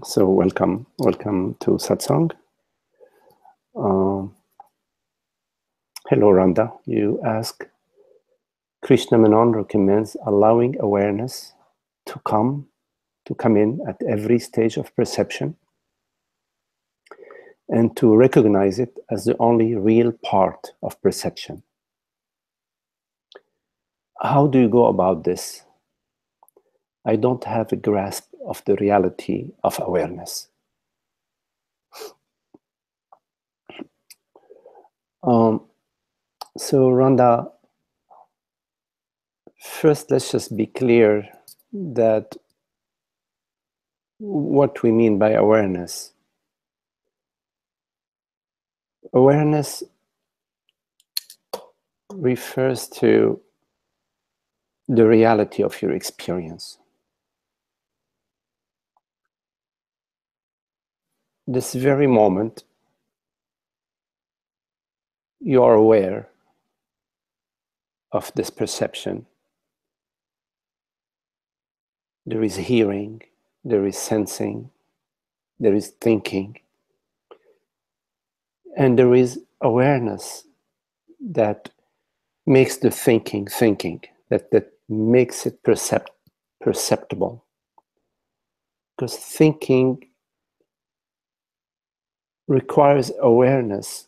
So welcome to Satsang. Hello, Randa. You ask, Krishna Menon recommends allowing awareness to come in at every stage of perception and to recognize it as the only real part of perception. How do you go about this? I don't have a grasp of the reality of awareness. So, Randa, first let's just be clear that what we mean by awareness. Awareness refers to the reality of your experience. This very moment, you are aware of this perception. There is hearing, there is sensing, there is thinking, and there is awareness that makes the thinking, that makes it perceptible. Because thinking requires awareness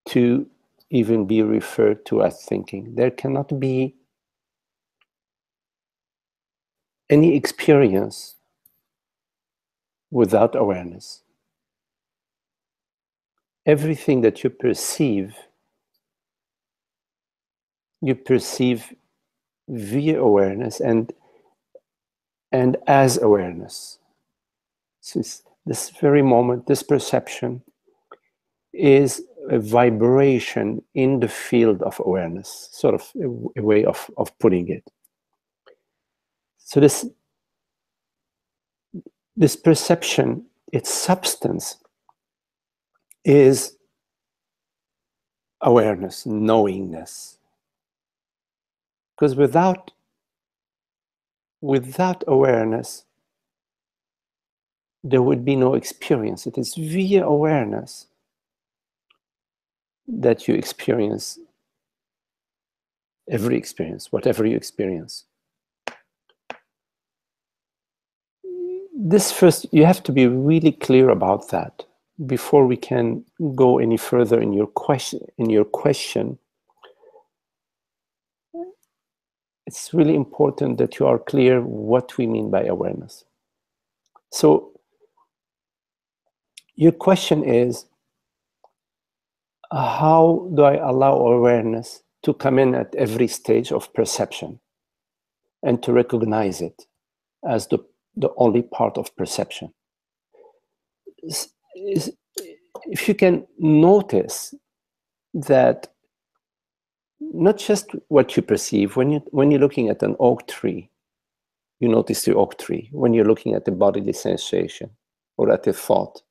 to even be referred to as thinking. There cannot be any experience without awareness. Everything that you perceive via awareness and as awareness. So this very moment, this perception is a vibration in the field of awareness, sort of a way of putting it. So this perception, its substance, is awareness, knowingness. Because without awareness, there would be no experience. It is via awareness that you experience every experience, whatever you experience. This first, you have to be really clear about that before we can go any further in your question. It's really important that you are clear what we mean by awareness. So your question is, how do I allow awareness to come in at every stage of perception and to recognize it as the only part of perception? If you can notice that not just what you perceive, when you're looking at an oak tree, you notice the oak tree. When you're looking at the bodily sensation or at a thought,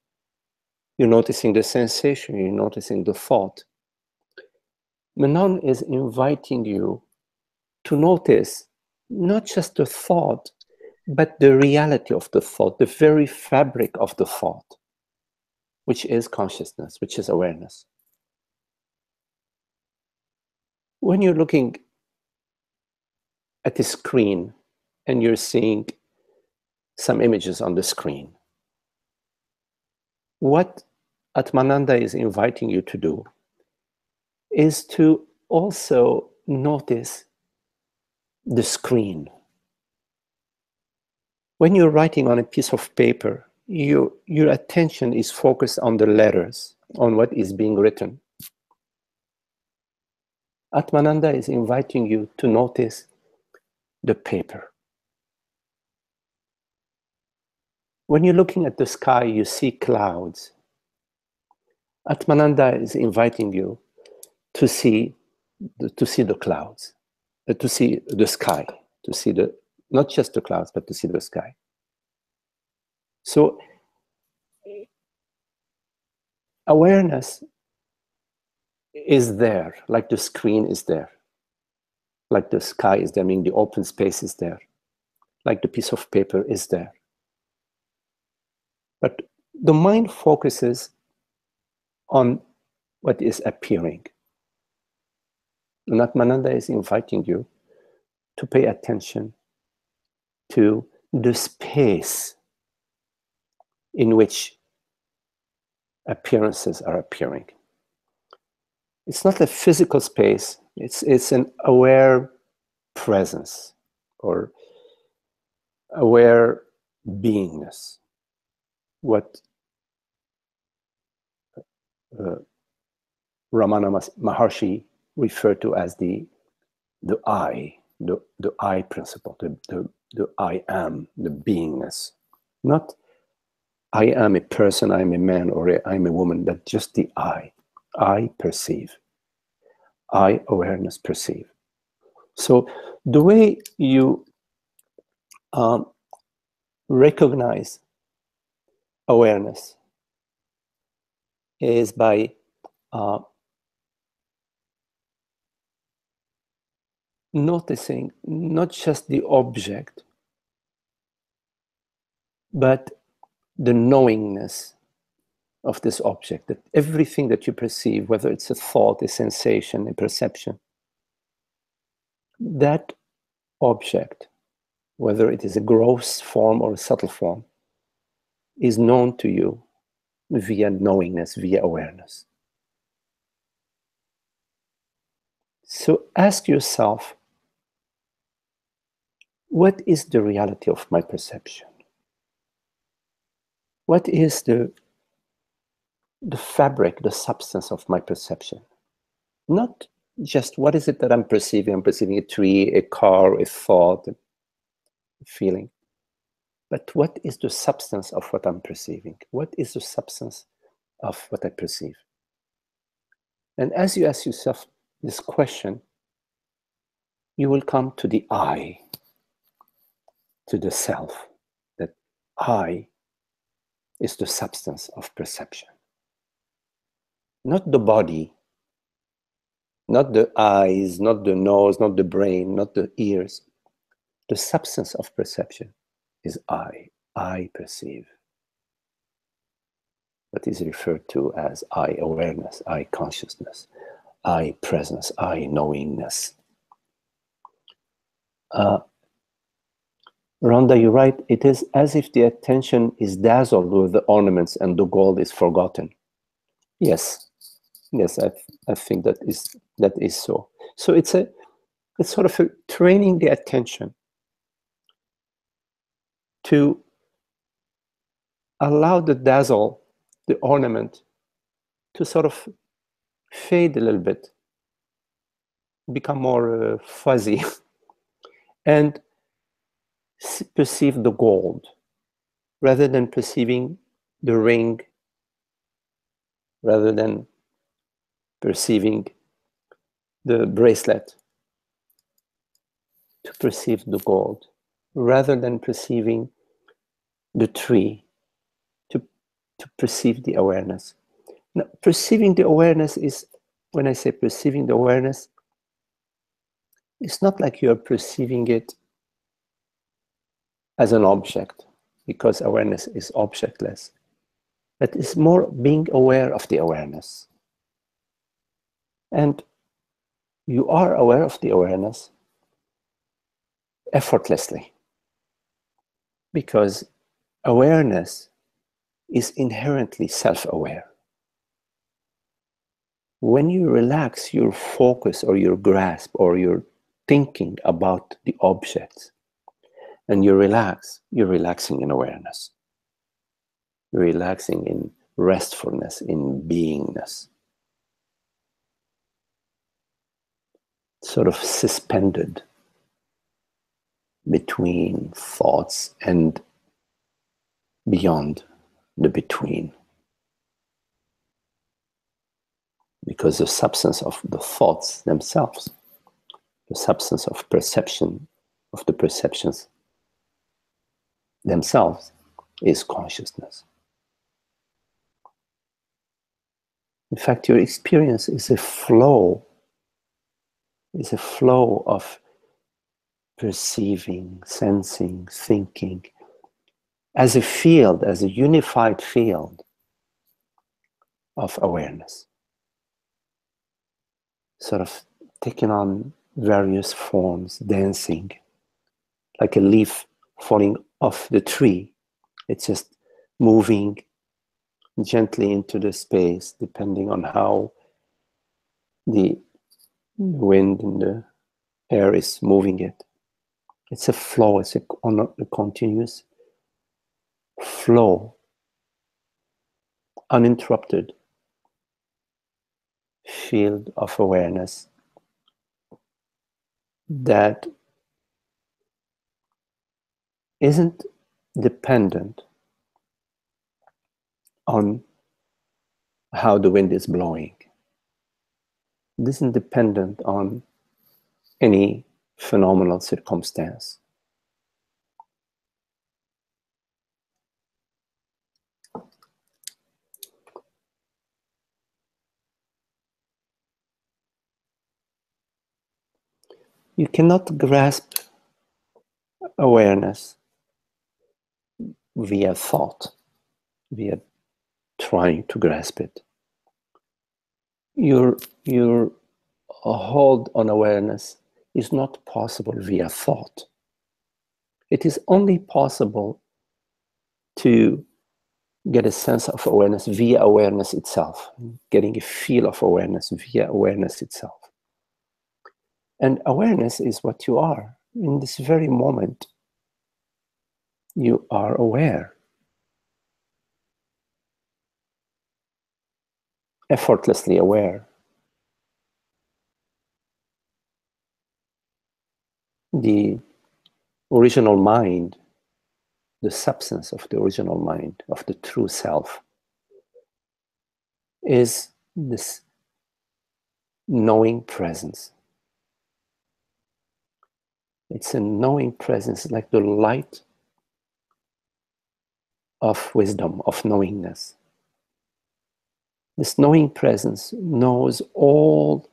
you're noticing the sensation, you're noticing the thought. Menon is inviting you to notice not just the thought, but the reality of the thought, the very fabric of the thought, which is consciousness, which is awareness. When you're looking at the screen and you're seeing some images on the screen, what Atmananda is inviting you to do is to also notice the screen. When you're writing on a piece of paper, your attention is focused on the letters, on what is being written. Atmananda is inviting you to notice the paper. When you're looking at the sky, you see clouds. Atmananda is inviting you to see the clouds, to see the sky, to see not just the clouds, but to see the sky. So awareness is there, like the screen is there, like the sky is there, I mean the open space is there, like the piece of paper is there. But the mind focuses on what is appearing. And Atmananda is inviting you to pay attention to the space in which appearances are appearing. It's not a physical space, it's an aware presence or aware beingness. What Ramana Maharshi referred to as the I, the I principle, the I am, the beingness. Not I am a person, I'm a man, or I'm a woman, but just the I. I perceive. I awareness perceive. So the way you recognize awareness is by noticing not just the object, but the knowingness of this object, that everything that you perceive, whether it's a thought, a sensation, a perception, that object, whether it is a gross form or a subtle form, is known to you via knowingness, via awareness. So ask yourself, what is the reality of my perception? What is the fabric, the substance of my perception? Not just what is it that I'm perceiving. I'm perceiving a tree, a car, a thought, a feeling. But what is the substance of what I'm perceiving? What is the substance of what I perceive? And as you ask yourself this question, you will come to the I, to the self, that I is the substance of perception. Not the body, not the eyes, not the nose, not the brain, not the ears. The substance of perception is I. I perceive. What is referred to as I awareness, I consciousness, I presence, I knowingness. Rhonda, you write, it is as if the attention is dazzled with the ornaments and the gold is forgotten. Yes, yes, I think that is so. So it's sort of training the attention to allow the dazzle, the ornament, to sort of fade a little bit, become more fuzzy, and perceive the gold rather than perceiving the ring, rather than perceiving the bracelet, to perceive the gold, rather than perceiving the tree, to perceive the awareness. Now, perceiving the awareness is, when I say perceiving the awareness, it's not like you're perceiving it as an object, because awareness is objectless. But it's more being aware of the awareness. And you are aware of the awareness effortlessly, because awareness is inherently self-aware. When you relax your focus or your grasp or your thinking about the objects, and you relax, you're relaxing in awareness. You're relaxing in restfulness, in beingness. Sort of suspended between thoughts and beyond the between. Because the substance of the thoughts themselves, the substance of perception, of the perceptions themselves, is consciousness. In fact, your experience is a flow of perceiving, sensing, thinking, as a field, as a unified field of awareness, sort of taking on various forms, dancing, like a leaf falling off the tree. It's just moving gently into the space, depending on how the wind and the air is moving it. It's a flow, it's a continuous flow, uninterrupted field of awareness that isn't dependent on how the wind is blowing. It isn't dependent on any phenomenal circumstance. You cannot grasp awareness via thought, via trying to grasp it. Your hold on awareness is not possible via thought. It is only possible to get a sense of awareness via awareness itself, getting a feel of awareness via awareness itself. And awareness is what you are. In this very moment, you are aware, effortlessly aware. The original mind, the substance of the original mind, of the true self, is this knowing presence. It's a knowing presence, like the light of wisdom, of knowingness. This knowing presence knows all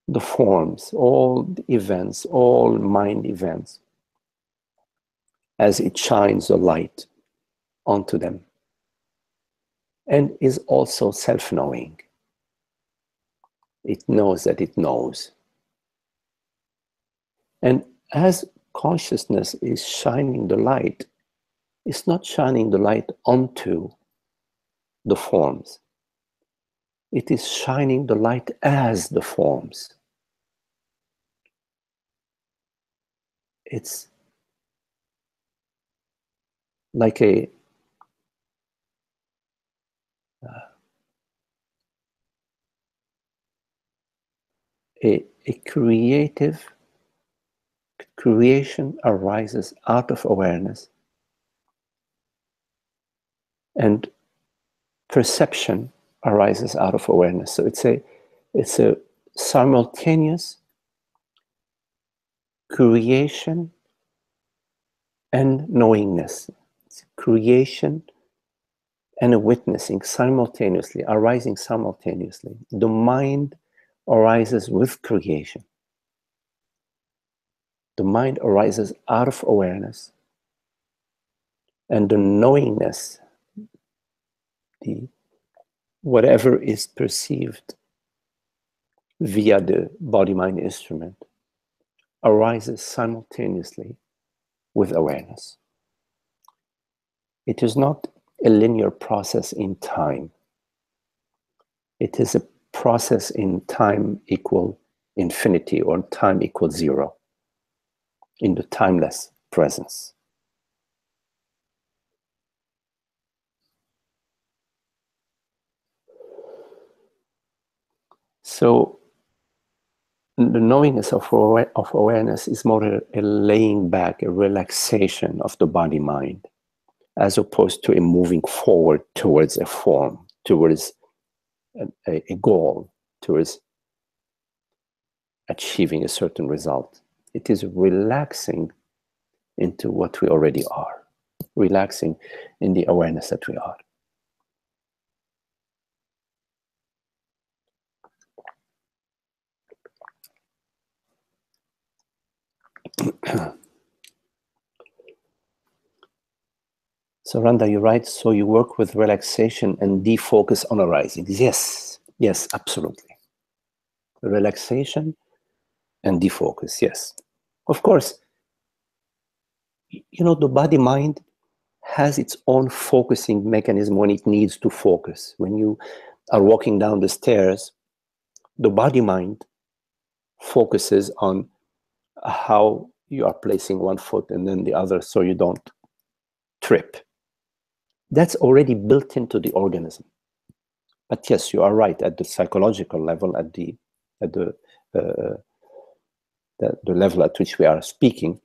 the forms, all the events, all mind events, as it shines the light onto them, and is also self-knowing. It knows that it knows. And as consciousness is shining the light, it's not shining the light onto the forms. It is shining the light as the forms. It's like a creative creation arises out of awareness, and perception arises out of awareness. So it's a simultaneous creation and knowingness. It's creation and a witnessing simultaneously, arising simultaneously. The mind arises with creation. The mind arises out of awareness, and the knowingness, whatever is perceived via the body-mind instrument, arises simultaneously with awareness. It is not a linear process in time. It is a process in time equal infinity, or time equal zero, in the timeless presence. So the knowingness of awareness is more a laying back, a relaxation of the body-mind, as opposed to a moving forward towards a form, towards a goal, towards achieving a certain result. It is relaxing into what we already are, relaxing in the awareness that we are. So Randa, you're right. So you work with relaxation and defocus on arising. Yes, yes, absolutely. Relaxation and defocus, yes. Of course, you know, the body-mind has its own focusing mechanism when it needs to focus. When you are walking down the stairs, the body-mind focuses on how you are placing one foot and then the other so you don't trip. That's already built into the organism. But yes, you are right. At the psychological level, at the level at which we are speaking,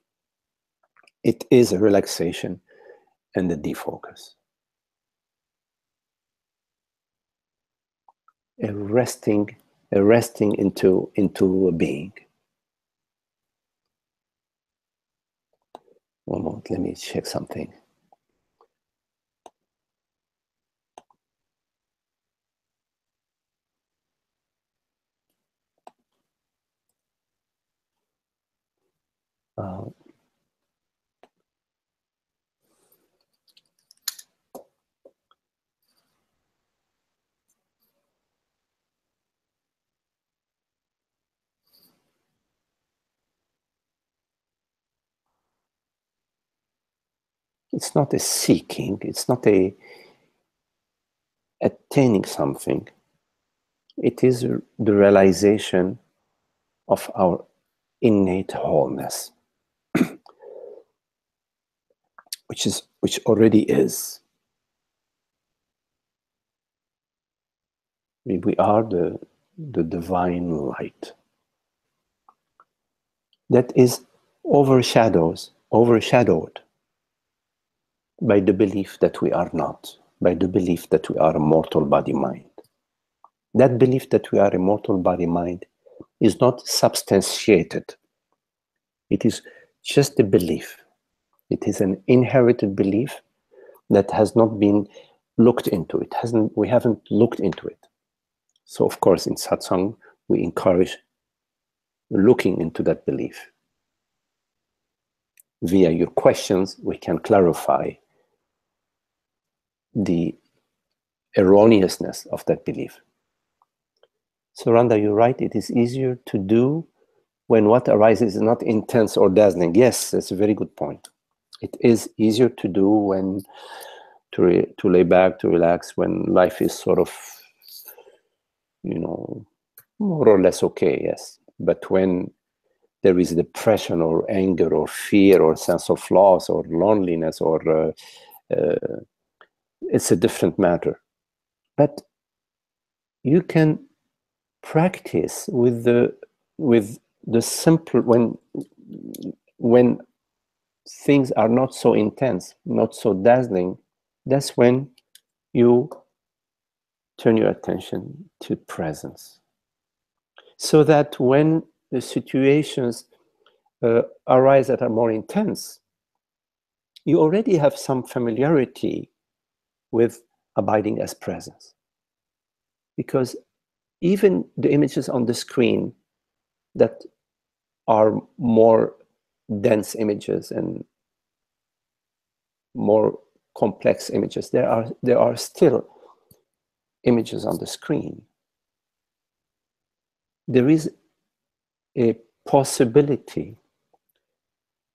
it is a relaxation and a defocus. A resting into a being. One moment, let me check something. It's not a seeking, it's not a attaining something. It is the realization of our innate wholeness, which already is. We are the divine light that is overshadowed by the belief that we are not, by the belief that we are a mortal body-mind. That belief that we are a mortal body-mind is not substantiated. It is just a belief. It is an inherited belief that has not been looked into. We haven't looked into it. So of course, in satsang, we encourage looking into that belief. Via your questions, we can clarify the erroneousness of that belief. So Randa, you're right, it is easier to do when what arises is not intense or dazzling. Yes, that's a very good point. It is easier to do when to lay back, to relax, when life is sort of, you know, more or less okay, yes. But when there is depression or anger or fear or sense of loss or loneliness or it's a different matter. But you can practice with the simple, when things are not so intense, not so dazzling, that's when you turn your attention to presence. So that when the situations arise that are more intense, you already have some familiarity with abiding as presence. Because even the images on the screen that are more dense images and more complex images, there are still images on the screen. There is a possibility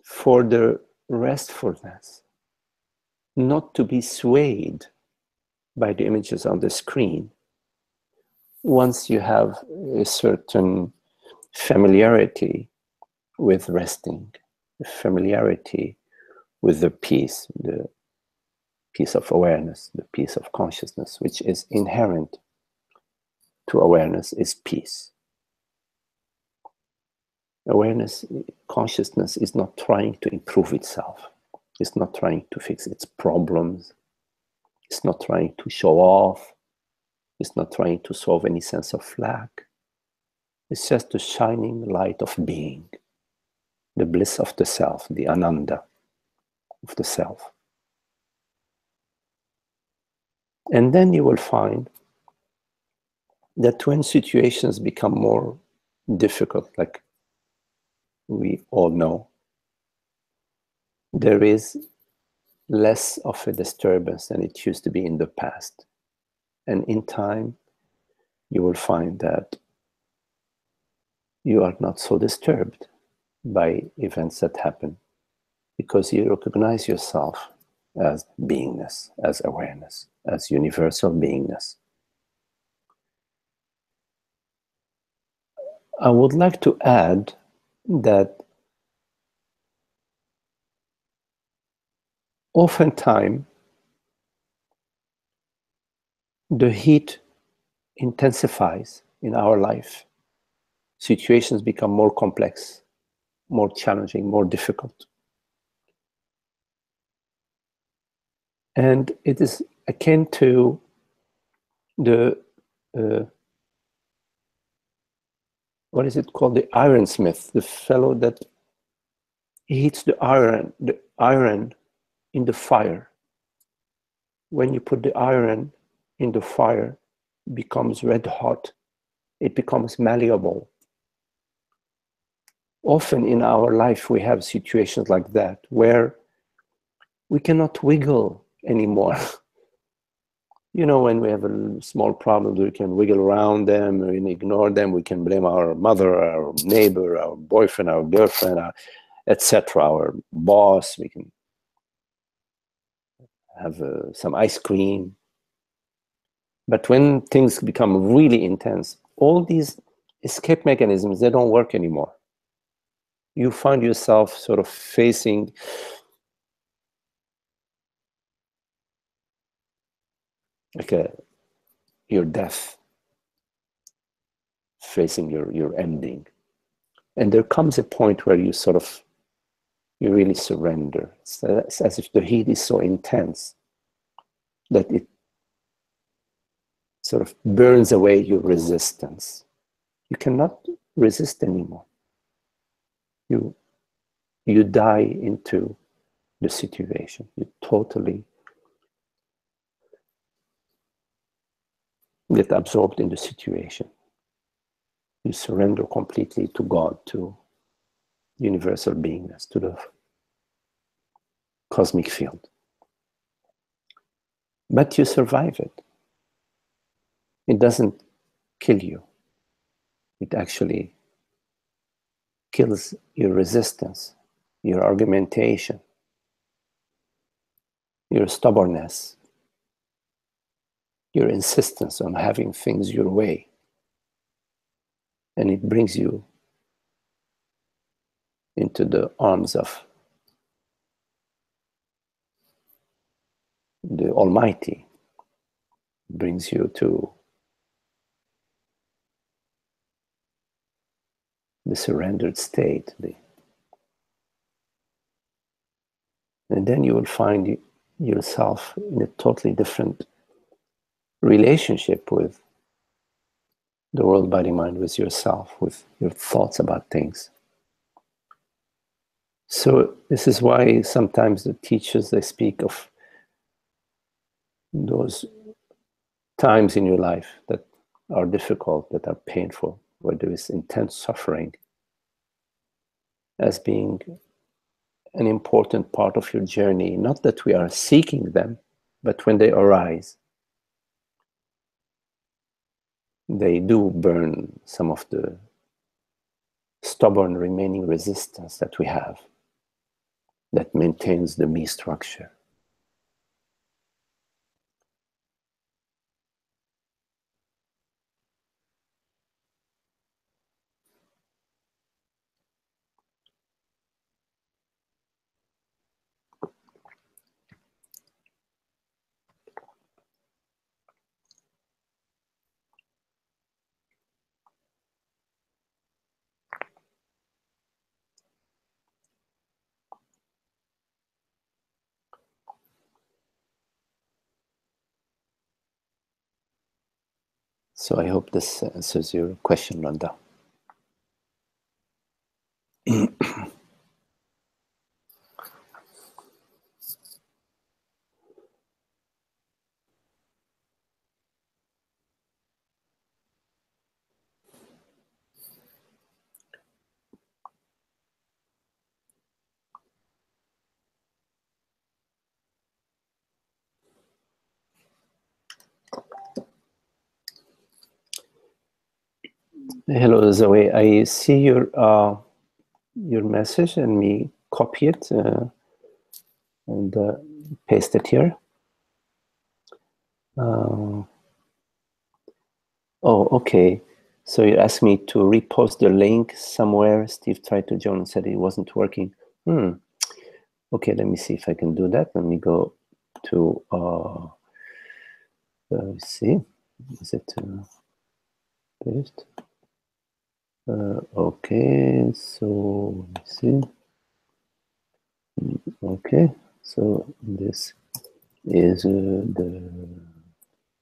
for the restfulness not to be swayed by the images on the screen once you have a certain familiarity with resting, familiarity with the peace of awareness, the peace of consciousness, which is inherent to awareness, is peace. Awareness, consciousness is not trying to improve itself. It's not trying to fix its problems. It's not trying to show off. It's not trying to solve any sense of lack. It's just the shining light of being, the bliss of the self, the ananda of the self. And then you will find that when situations become more difficult, like we all know, there is less of a disturbance than it used to be in the past. And in time, you will find that you are not so disturbed by events that happen, because you recognize yourself as beingness, as awareness, as universal beingness. I would like to add that oftentimes the heat intensifies in our life. Situations become more complex, more challenging, more difficult. And it is akin to the, what is it called? The ironsmith, the fellow that heats the iron in the fire. When you put the iron in the fire, it becomes red hot. It becomes malleable. Often in our life, we have situations like that where we cannot wiggle anymore. You know, when we have a small problem, we can wiggle around them and ignore them. We can blame our mother, our neighbor, our boyfriend, our girlfriend, etc., our boss. We can have some ice cream. But when things become really intense, all these escape mechanisms, they don't work anymore. You find yourself sort of facing like your death, facing your ending. And there comes a point where you really surrender. It's as if the heat is so intense that it sort of burns away your resistance. You cannot resist anymore. You die into the situation. You totally get absorbed in the situation. You surrender completely to God, to universal beingness, to the cosmic field. But you survive it. It doesn't kill you. It actually kills your resistance, your argumentation, your stubbornness, your insistence on having things your way. And it brings you into the arms of the Almighty. It brings you to the surrendered state. And then you will find yourself in a totally different relationship with the world, body, mind, with yourself, with your thoughts about things. So this is why sometimes the teachers, they speak of those times in your life that are difficult, that are painful, where there is intense suffering, as being an important part of your journey. Not that we are seeking them, but when they arise, they do burn some of the stubborn remaining resistance that we have, that maintains the me structure. So I hope this answers your question, Randa. Hello, Zoe. I see your message, and me copy it and paste it here. Oh, okay. So you asked me to repost the link somewhere. Steve tried to join and said it wasn't working. Okay, let me see if I can do that. Let me go to see. Is it paste? Okay, so let's see. Okay, so this is the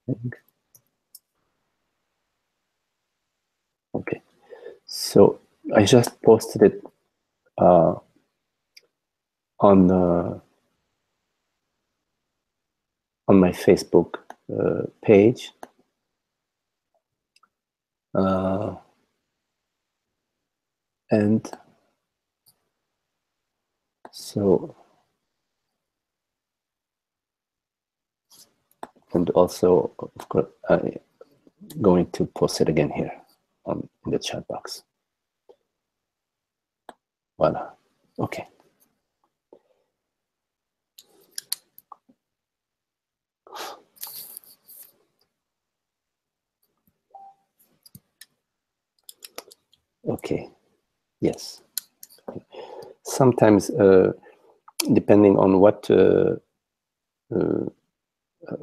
link. Okay, so I just posted it on my Facebook page. And so, and also, of course, I'm going to post it again here in the chat box. Voila. Okay. Okay. Yes. Sometimes, depending on what,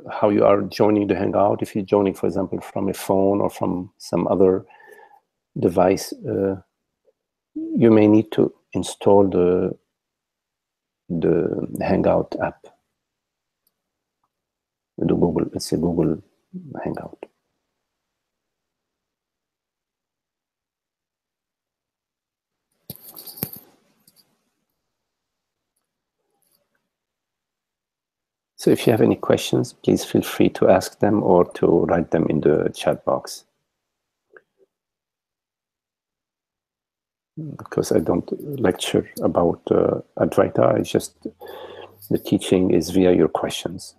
how you are joining the Hangout, if you're joining, for example, from a phone or from some other device, you may need to install the Hangout app. The Google, it's a Google Hangout. So if you have any questions, please feel free to ask them or to write them in the chat box. Because I don't lecture about Advaita, I just, the teaching is via your questions.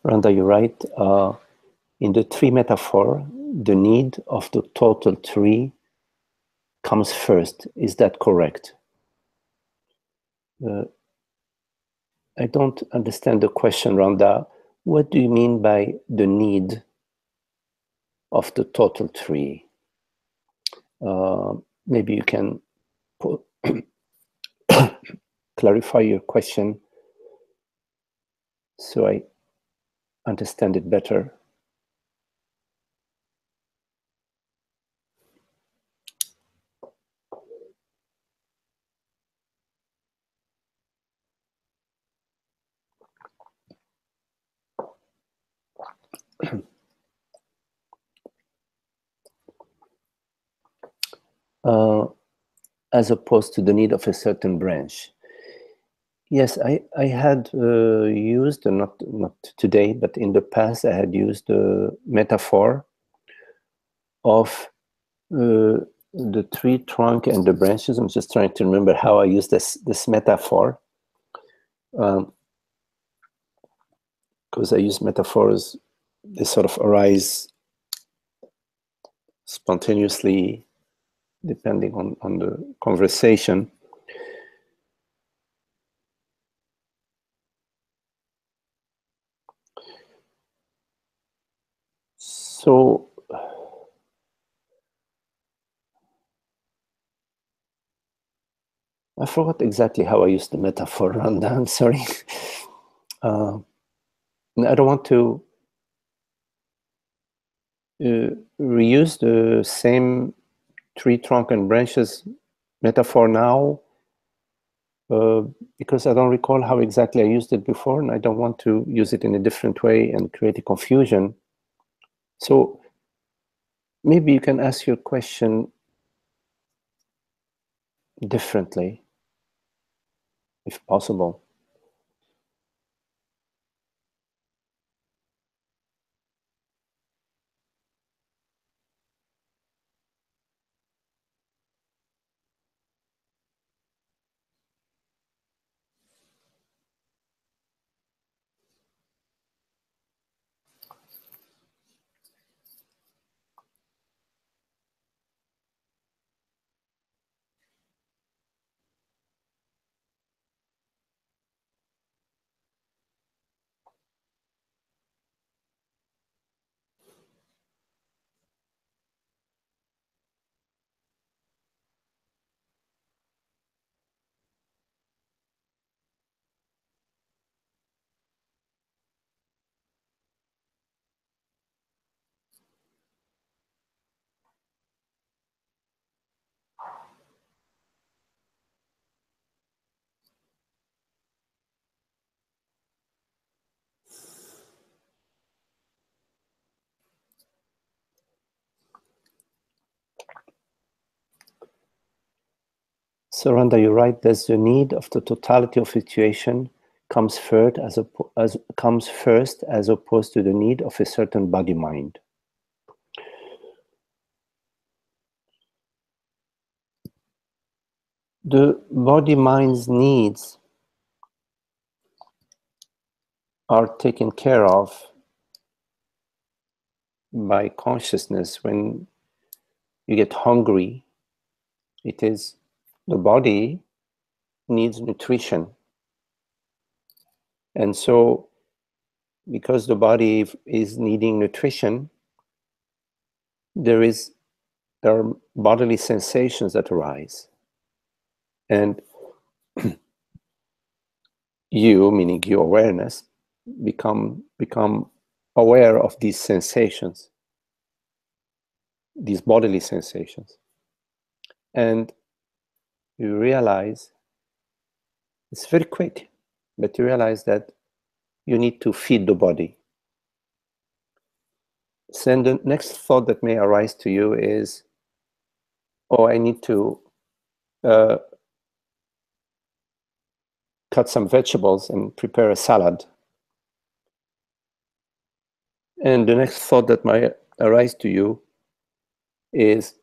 Randa, you're right. In the tree metaphor, the need of the total tree comes first. Is that correct? I don't understand the question, Randa. What do you mean by the need of the total tree? Maybe you can clarify your question so I understand it better. As opposed to the need of a certain branch. Yes, I had used, not today, but in the past, I had used the metaphor of the tree trunk and the branches. I'm just trying to remember how I used this metaphor. Because I use metaphors, they sort of arise spontaneously depending on the conversation. So I forgot exactly how I used the metaphor, Randa. I'm sorry. I don't want to reuse the same tree trunk and branches metaphor now, because I don't recall how exactly I used it before, and I don't want to use it in a different way and create a confusion. So maybe you can ask your question differently, if possible. So Randa, you're right. There's the need of the totality of situation comes first as opposed to the need of a certain body mind. The body mind's needs are taken care of by consciousness. When you get hungry, it is the body needs nutrition. And so because the body is needing nutrition, there are bodily sensations that arise. And you, meaning your awareness, become aware of these sensations, these bodily sensations. And you realize, it's very quick, but you realize that you need to feed the body. So the next thought that may arise to you is, oh, I need to cut some vegetables and prepare a salad. And the next thought that might arise to you is,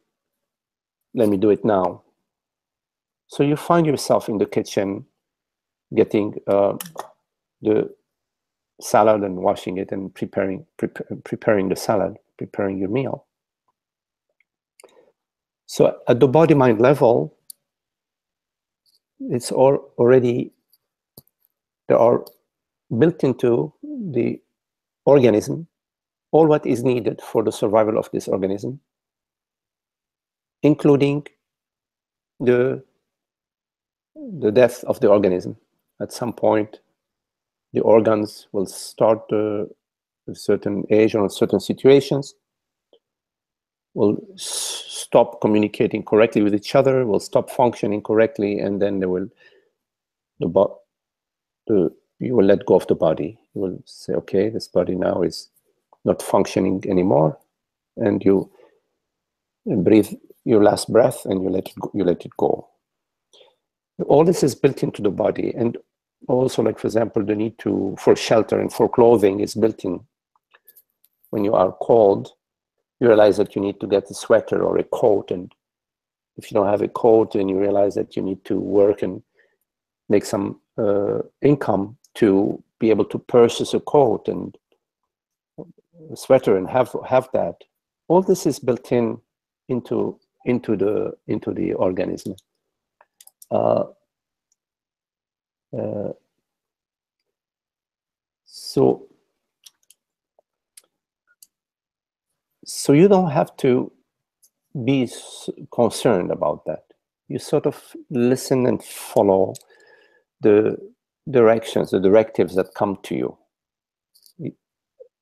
let me do it now. So you find yourself in the kitchen getting the salad and washing it and preparing the salad, preparing your meal. So at the body-mind level, it's already, there are built into the organism all what is needed for the survival of this organism, including the death of the organism. At some point, the organs will start at a certain age or in certain situations, will stop communicating correctly with each other, will stop functioning correctly, and then they will, you will let go of the body. You will say, okay, this body now is not functioning anymore, and you breathe your last breath and you let it go. All this is built into the body, and also, like for example, the need for shelter and for clothing is built in. When you are cold, you realize that you need to get a sweater or a coat, and if you don't have a coat, then you realize that you need to work and make some income to be able to purchase a coat and a sweater and have that. All this is built into the organism. So you don't have to be concerned about that. You sort of listen and follow the directions, the directives that come to you.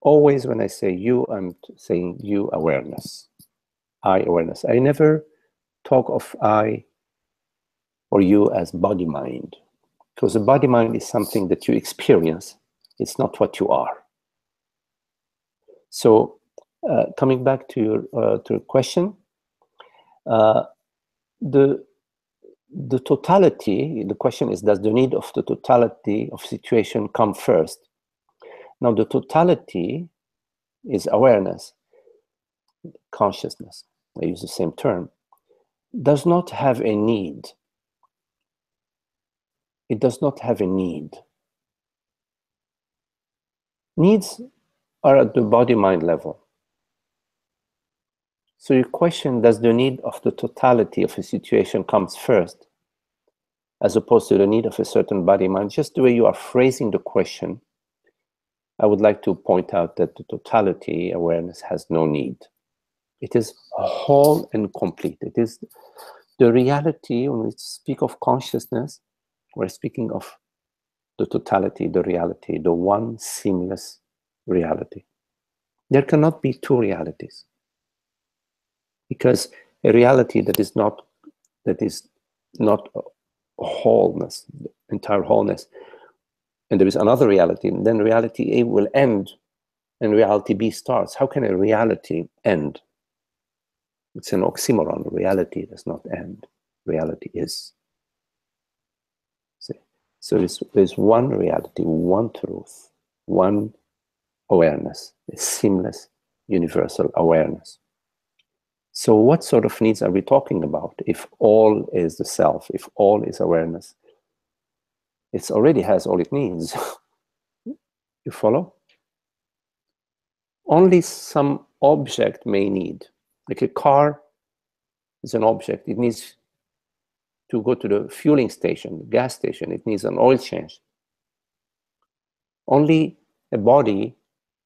Always when I say you, I'm saying you awareness, I never talk of I or you as body mind. Because the body-mind is something that you experience. It's not what you are. So coming back to your question, the totality, the question is, does the need of the totality of situation come first? Now, the totality is awareness, consciousness, I use the same term, does not have a need. It does not have a need. Needs are at the body-mind level. So your question, does the need of the totality of a situation comes first, as opposed to the need of a certain body-mind? Just the way you are phrasing the question, I would like to point out that the totality awareness has no need. It is whole and complete. It is the reality. When we speak of consciousness, we're speaking of the totality, the reality, the one seamless reality. There cannot be two realities, because a reality that is not wholeness, entire wholeness, and there is another reality, and then reality A will end and reality B starts. How can a reality end? It's an oxymoron. Reality does not end. Reality is. See? So there's one reality, one truth, one awareness, a seamless, universal awareness. So what sort of needs are we talking about? If all is the self, if all is awareness, it already has all it needs. You follow? Only some object may need. Like a car is an object. It needs to go to the fueling station, the gas station. It needs an oil change. Only a body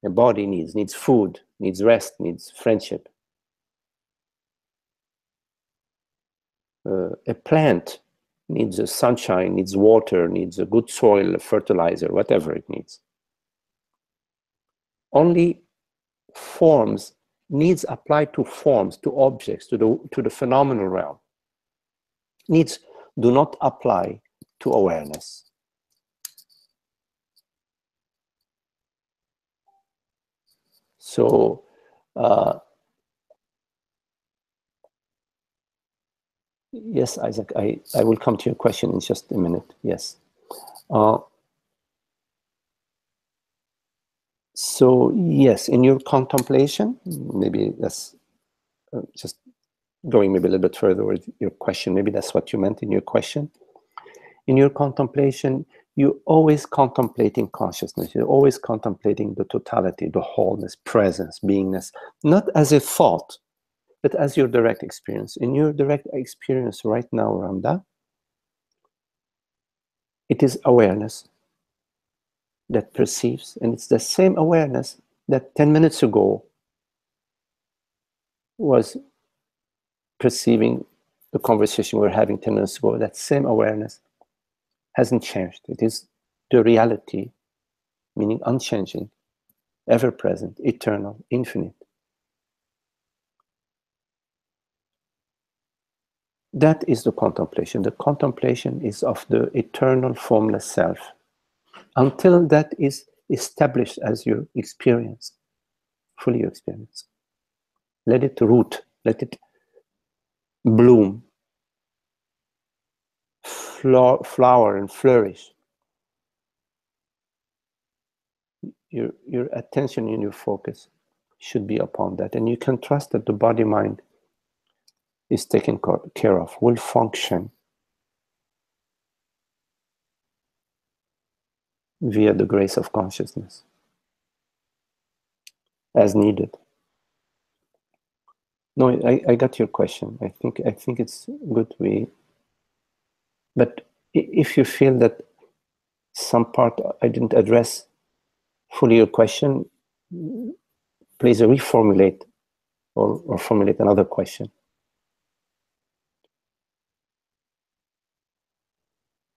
needs food, needs rest, needs friendship. A plant needs a sunshine, needs water, needs a good soil, fertilizer, whatever it needs. Only forms, needs apply to forms, to objects, to the phenomenal realm. Needs do not apply to awareness. So yes, Isaac, I will come to your question in just a minute. Yes. So yes, in your contemplation, maybe that's just going maybe a little bit further with your question. Maybe that's what you meant in your question. In your contemplation, you're always contemplating consciousness. You're always contemplating the totality, the wholeness, presence, beingness, not as a thought, but as your direct experience. In your direct experience right now, Ramda, it is awareness that perceives, and it's the same awareness that 10 minutes ago was perceiving the conversation we were having 10 minutes ago. That same awareness hasn't changed. It is the reality, meaning unchanging, ever-present, eternal, infinite. That is the contemplation. The contemplation is of the eternal formless self. Until that is established as your experience, fully your experience. Let it root, let it bloom, flower and flourish. Your attention and your focus should be upon that. And you can trust that the body-mind is taken care of, will function via the grace of consciousness as needed. No, I got your question. I think it's good but if you feel that some part I didn't address fully your question, please reformulate or formulate another question.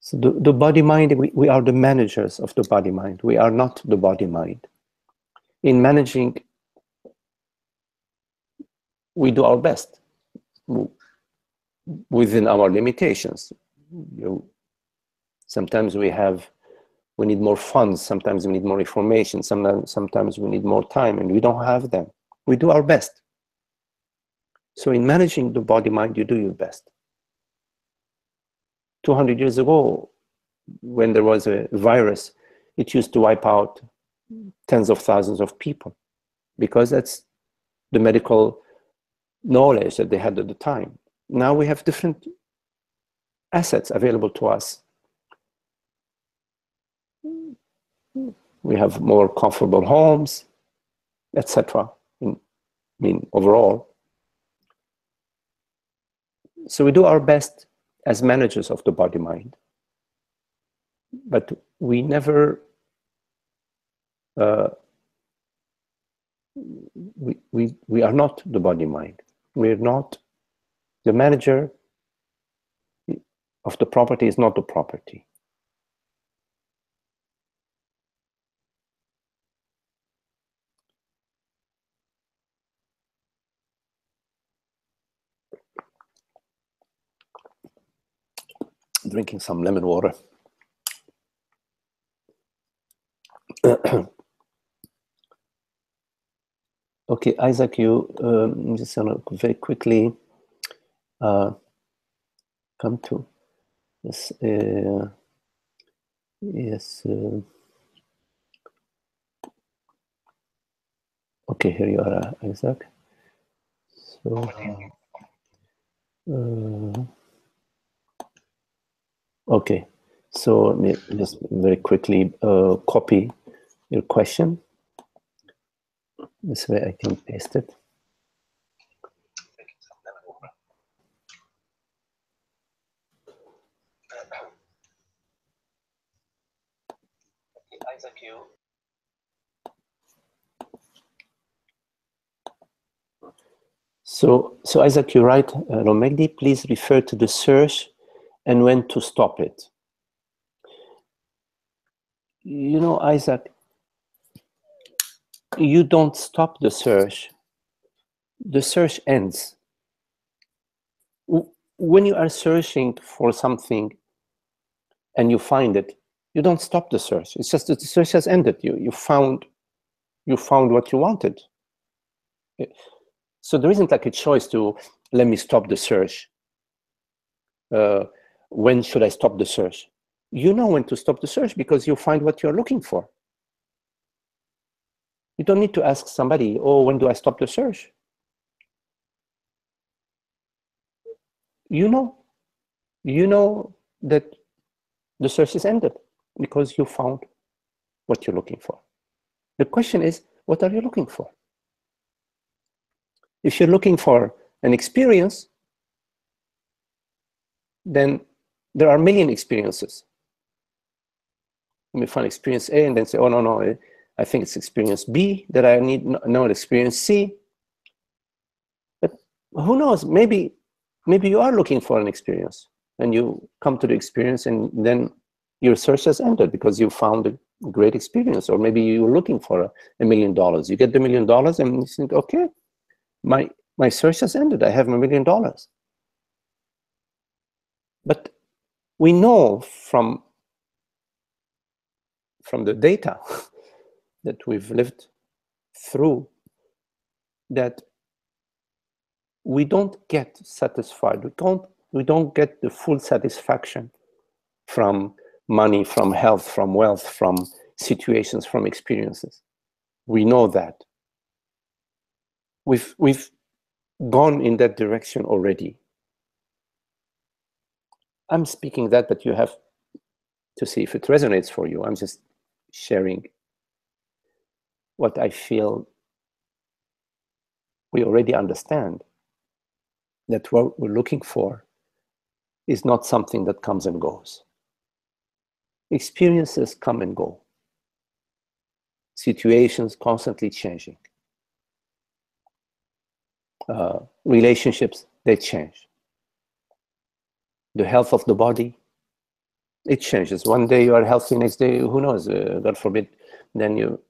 So the body-mind, we are the managers of the body-mind. We are not the body-mind. In managing, we do our best within our limitations. Sometimes we need more funds, sometimes we need more information, sometimes we need more time, and we don't have them. We do our best. So in managing the body-mind, you do your best. 200 years ago, when there was a virus, it used to wipe out tens of thousands of people, because that's the medical knowledge that they had at the time. Now we have different assets available to us. We have more comfortable homes, etc. I mean, overall. So we do our best as managers of the body-mind, but we never we are not the body-mind. We're not the manager of the property. Is not the property. Drinking some lemon water. Okay, Isaac, you I'm just gonna very quickly come to this. Yes. Okay, here you are, Isaac. So. Okay, so let me just very quickly copy your question. This way I can paste it. Isaac, you. So Isaac, you write, Romegdi, please refer to the search and when to stop it. You know, Isaac, you don't stop the search. The search ends. When you are searching for something and you find it, you don't stop the search. It's just that the search has ended. You found what you wanted. So there isn't like a choice to, let me stop the search. When should I stop the search? You know when to stop the search because you find what you're looking for. You don't need to ask somebody, oh, when do I stop the search? You know that the search is ended because you found what you're looking for. The question is, what are you looking for? If you're looking for an experience, then there are a million experiences. You may find experience A and then say, oh, no, I think it's experience B that I need, no, experience C. But who knows, maybe you are looking for an experience and you come to the experience and then your search has ended because you found a great experience. Or maybe you're looking for $1 million. You get the $1 million and you think, okay, my search has ended. I have $1 million. But we know from the data that we've lived through that we don't get satisfied. We don't get the full satisfaction from money, from health, from wealth, from situations, from experiences. We know that. We've gone in that direction already. I'm speaking that, but you have to see if it resonates for you. I'm just sharing what I feel we already understand, that what we're looking for is not something that comes and goes. Experiences come and go. Situations constantly changing. Relationships, they change. The health of the body, it changes. One day you are healthy, next day, who knows, God forbid, then you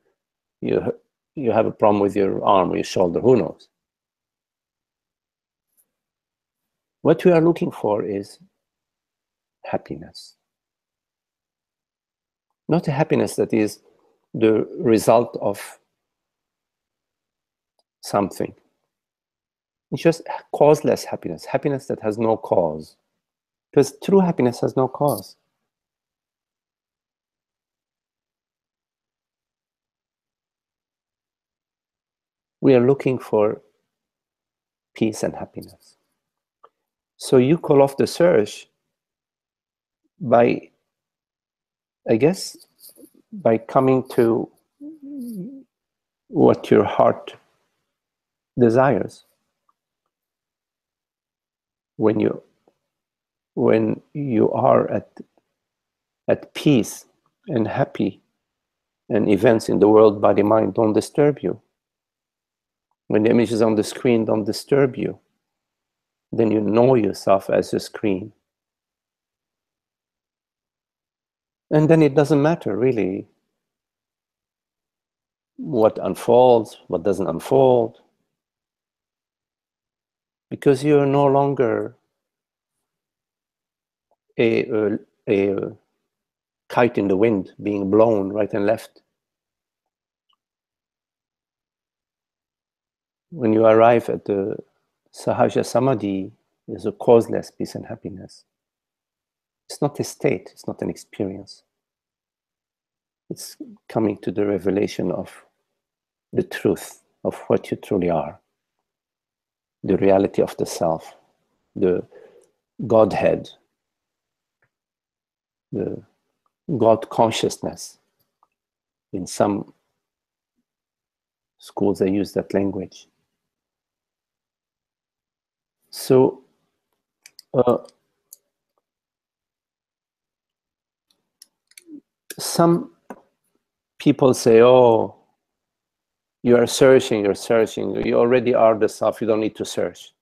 have a problem with your arm or your shoulder, who knows. What we are looking for is happiness. Not a happiness that is the result of something. It's just causeless happiness, happiness that has no cause. Because true happiness has no cause. We are looking for peace and happiness. So you call off the search by, I guess, by coming to what your heart desires. When you are at peace and happy, and events in the world, body, mind don't disturb you, when the images on the screen don't disturb you, then you know yourself as a screen. And then it doesn't matter really what unfolds, what doesn't unfold, because you're no longer a kite in the wind being blown right and left. When you arrive at the Sahaja Samadhi, there's a causeless peace and happiness. It's not a state, it's not an experience. It's coming to the revelation of the truth of what you truly are, the reality of the self, the Godhead, the God consciousness. In some schools, they use that language. So, some people say, oh, you are searching, you already are the self, you don't need to search.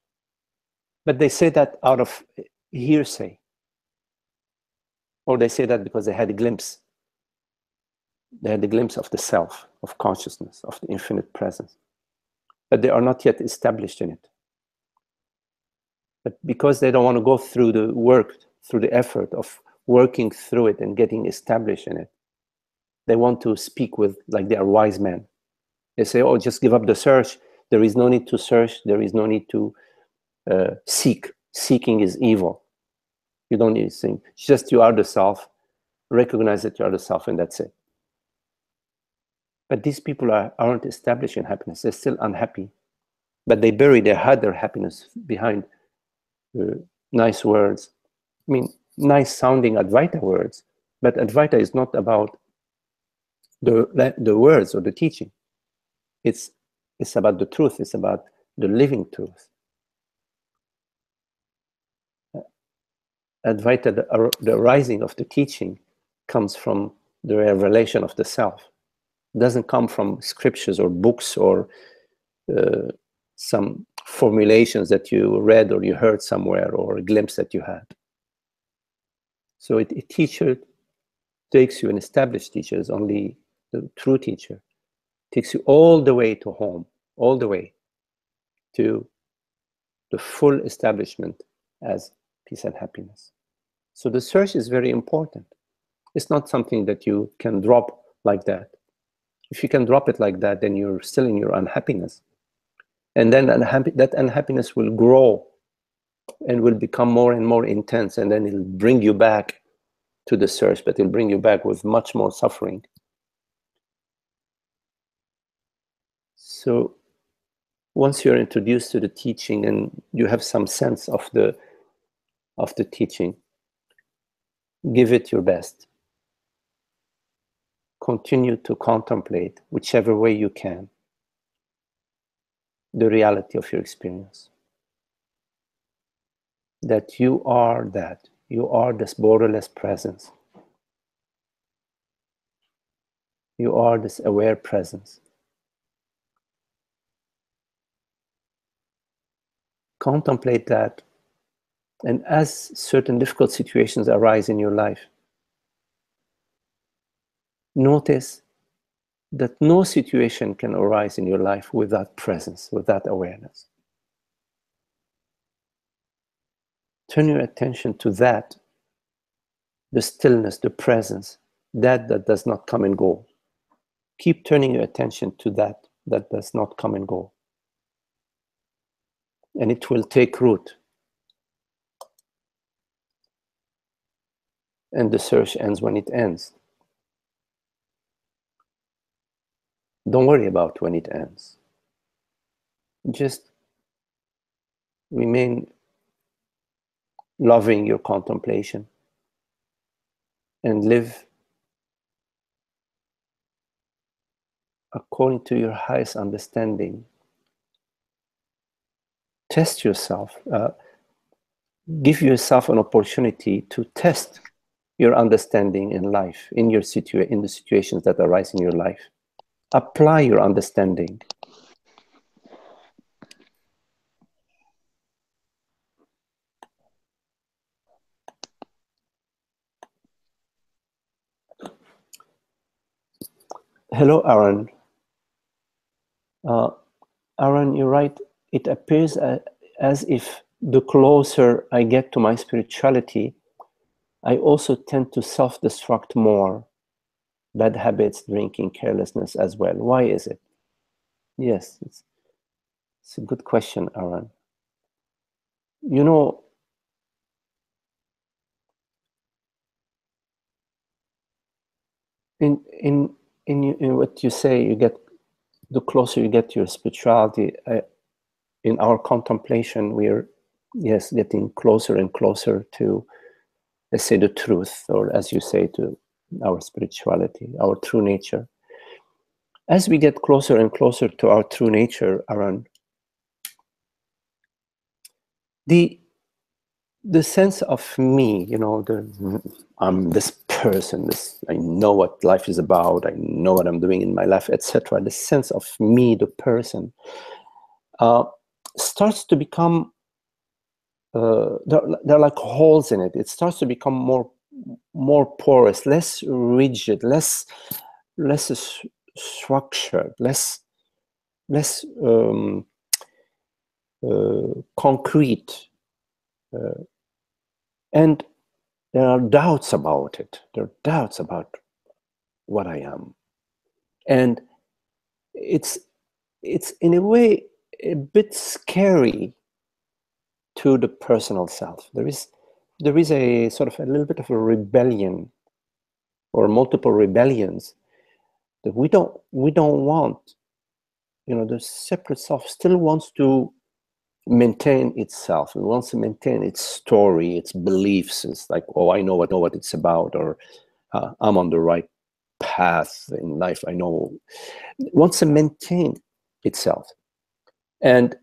But they say that out of hearsay. Or they say that because they had a glimpse. They had a glimpse of the self, of consciousness, of the infinite presence. But they are not yet established in it. But because they don't want to go through the work, through the effort of working through it and getting established in it, they want to speak with, like they are wise men. They say, oh, just give up the search. There is no need to search. There is no need to seek. Seeking is evil. You don't need to think. Just you are the self. Recognize that you are the self, and that's it. But these people aren't established in happiness. They're still unhappy. But they bury their happiness behind nice words. I mean, nice sounding Advaita words. But Advaita is not about the words or the teaching. It's about the truth. It's about the living truth. Advaita, the arising of the teaching, comes from the revelation of the self. It doesn't come from scriptures or books or some formulations that you read or you heard somewhere or a glimpse that you had. So a teacher takes you, an established teacher is only the true teacher, takes you all the way to home, all the way to the full establishment as peace and happiness. So the search is very important. It's not something that you can drop like that. If you can drop it like that, then you're still in your unhappiness. And then that unhappiness will grow and will become more and more intense, and then it'll bring you back to the search, but it'll bring you back with much more suffering. So once you're introduced to the teaching and you have some sense of the teaching, give it your best. Continue to contemplate, whichever way you can, the reality of your experience. That you are that. You are this borderless presence. You are this aware presence. Contemplate that, and as certain difficult situations arise in your life, notice that no situation can arise in your life without presence, without awareness. Turn your attention to that, the stillness, the presence, that does not come and go. Keep turning your attention to that does not come and go. And it will take root. And the search ends when it ends. Don't worry about when it ends. Just remain loving your contemplation and live according to your highest understanding. Test yourself. Give yourself an opportunity to test your understanding in life, in the situations that arise in your life. Apply your understanding. Hello, Aaron. Aaron, you're right. It appears as if the closer I get to my spirituality, I also tend to self-destruct more. Bad habits, drinking, carelessness as well. Why is it? Yes, it's a good question, Aaron. You know, in what you say, you get the closer you get to your spirituality. In our contemplation, we're getting closer and closer to, let's say, the truth, or as you say, to our spirituality, our true nature. As we get closer and closer to our true nature, Aaron, the sense of me, you know, I'm this person, I know what life is about, I know what I'm doing in my life, etc. The sense of me, the person, starts to become, there are like holes in it. It starts to become more porous, less rigid, less structured, less concrete. And there are doubts about it. There are doubts about what I am. And it's in a way a bit scary to the personal self. There is a sort of a little bit of a rebellion, or multiple rebellions, that we don't want. You know, the separate self still wants to maintain itself. It wants to maintain its story, its beliefs. It's like, oh, I know what it's about, or I'm on the right path in life. I know. It wants to maintain itself. And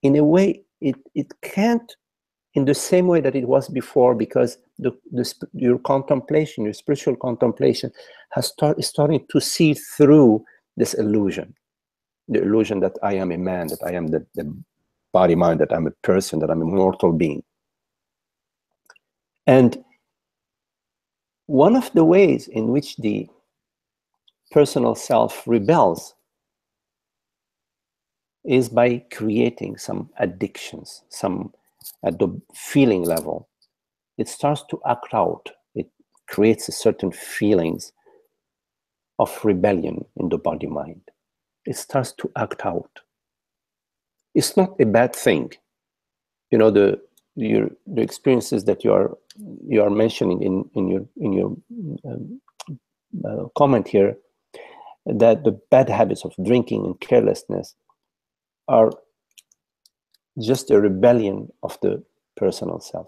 in a way, it can't in the same way that it was before, because your contemplation, your spiritual contemplation, is starting to see through this illusion. The illusion that I am a man, that I am the body, mind, that I'm a person, that I'm a mortal being. And one of the ways in which the personal self rebels is by creating some addictions, at the feeling level. It starts to act out. It creates a certain feelings of rebellion in the body mind. It starts to act out. It's not a bad thing. You know, the experiences that you are mentioning in your comment here, that the bad habits of drinking and carelessness are just a rebellion of the personal self.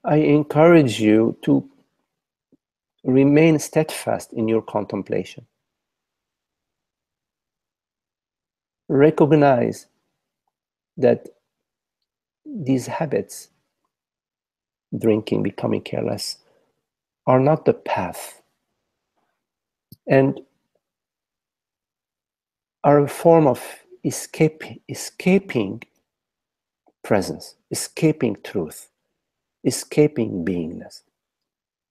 I encourage you to remain steadfast in your contemplation. Recognize that these habits, drinking, becoming careless, are not the path, and are a form of escaping presence, escaping truth, escaping beingness.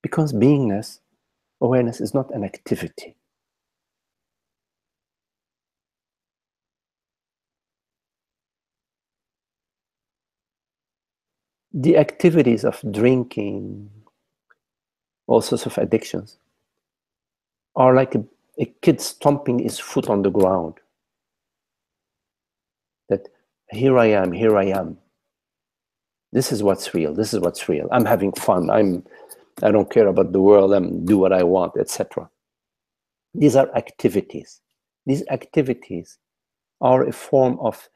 Because beingness, awareness, is not an activity. The activities of drinking, all sorts of addictions, are like a kid stomping his foot on the ground. That here I am, here I am. This is what's real. This is what's real. I'm having fun. I don't care about the world. I'm do what I want, etc. These are activities. These activities are a form of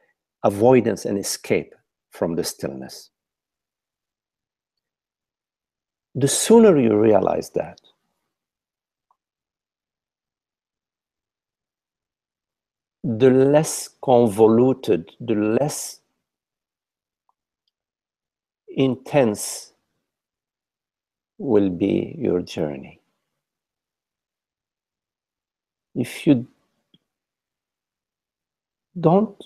avoidance and escape from the stillness. The sooner you realize that, the less convoluted, the less intense will be your journey. If you don't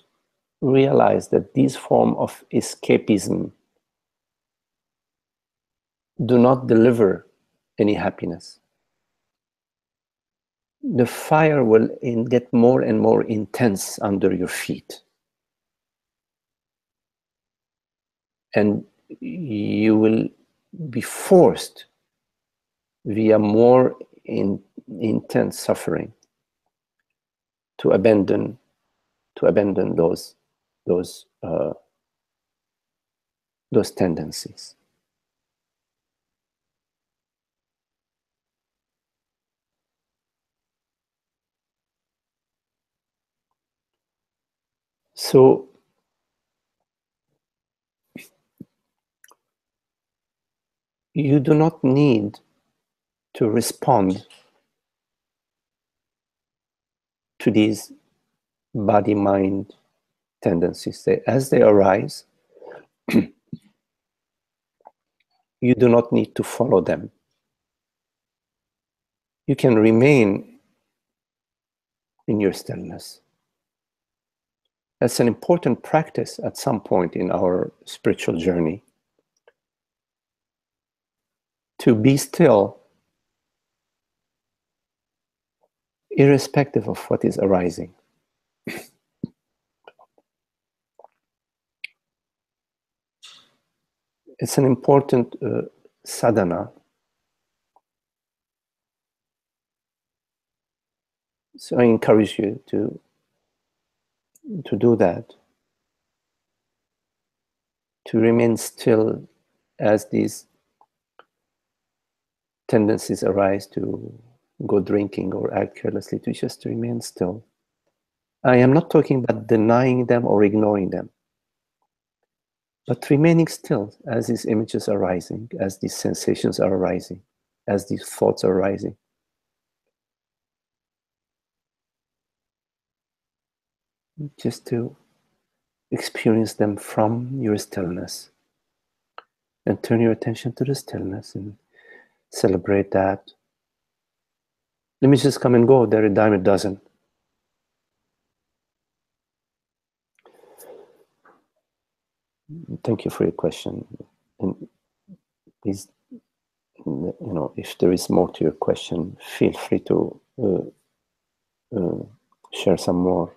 realize that these forms of escapism do not deliver any happiness, the fire will get more and more intense under your feet. And you will be forced via more intense suffering to abandon those tendencies. So you do not need to respond to these body-mind tendencies. As they arise, you do not need to follow them. You can remain in your stillness. That's an important practice at some point in our spiritual journey. To be still, irrespective of what is arising. It's an important sadhana. So I encourage you to do that, to remain still as these tendencies arise to go drinking or act carelessly, to just remain still. I am not talking about denying them or ignoring them, but remaining still as these images are arising, as these sensations are arising, as these thoughts are arising. Just to experience them from your stillness and turn your attention to the stillness and celebrate that. Images come and go, they're a dime a dozen. Thank you for your question. And please, if there is more to your question, feel free to share some more.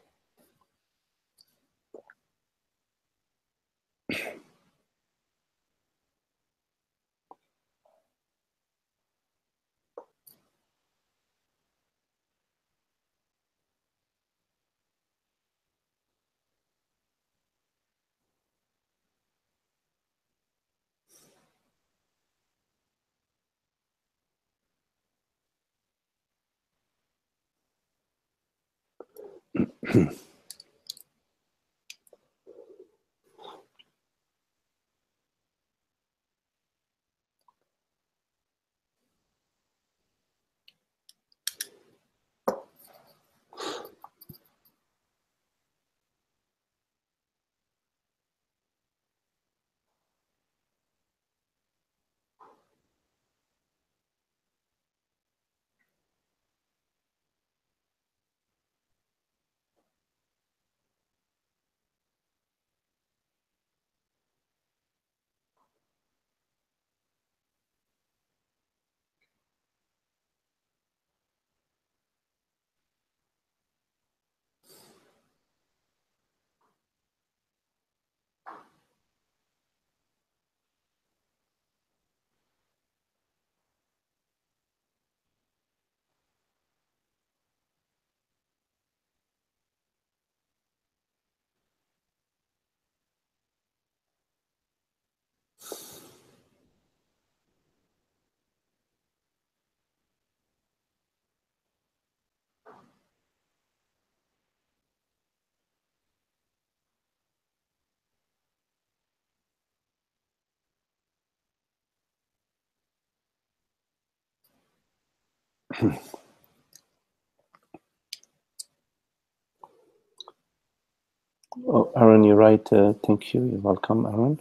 Oh, Aaron, you're right. Thank you. You're welcome, Aaron.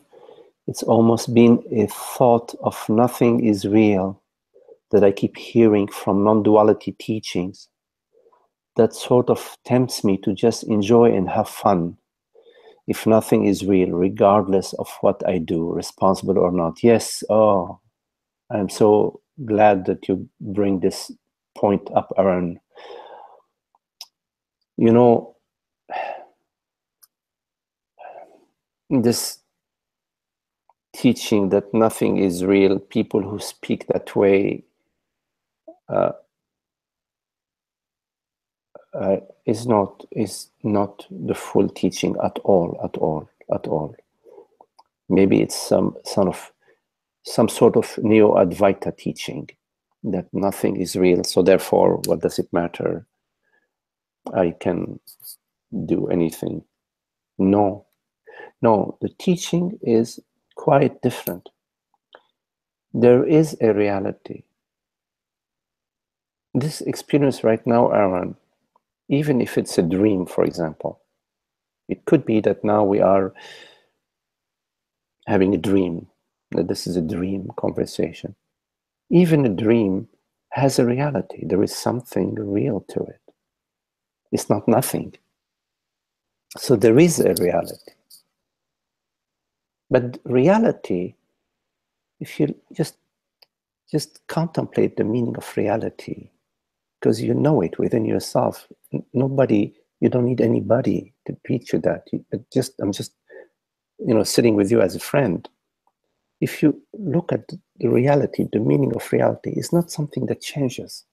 It's almost been a thought of nothing is real that I keep hearing from non-duality teachings that sort of tempts me to just enjoy and have fun if nothing is real, regardless of what I do, responsible or not. Yes, oh, I'm so glad that you bring this point up, Aaron. You know, this teaching that nothing is real, people who speak that way is not the full teaching at all. Maybe it's some sort of neo-Advaita teaching that nothing is real, so therefore, what does it matter? I can do anything. No, the teaching is quite different. There is a reality. This experience right now, Aaron, even if it's a dream, for example, it could be that now we are having a dream, that this is a dream conversation. Even a dream has a reality. There is something real to it. It's not nothing. So there is a reality. But reality, if you just contemplate the meaning of reality, because you know it within yourself. Nobody, you don't need anybody to teach you that. I'm just, sitting with you as a friend. If you look at the reality, the meaning of reality is not something that changes.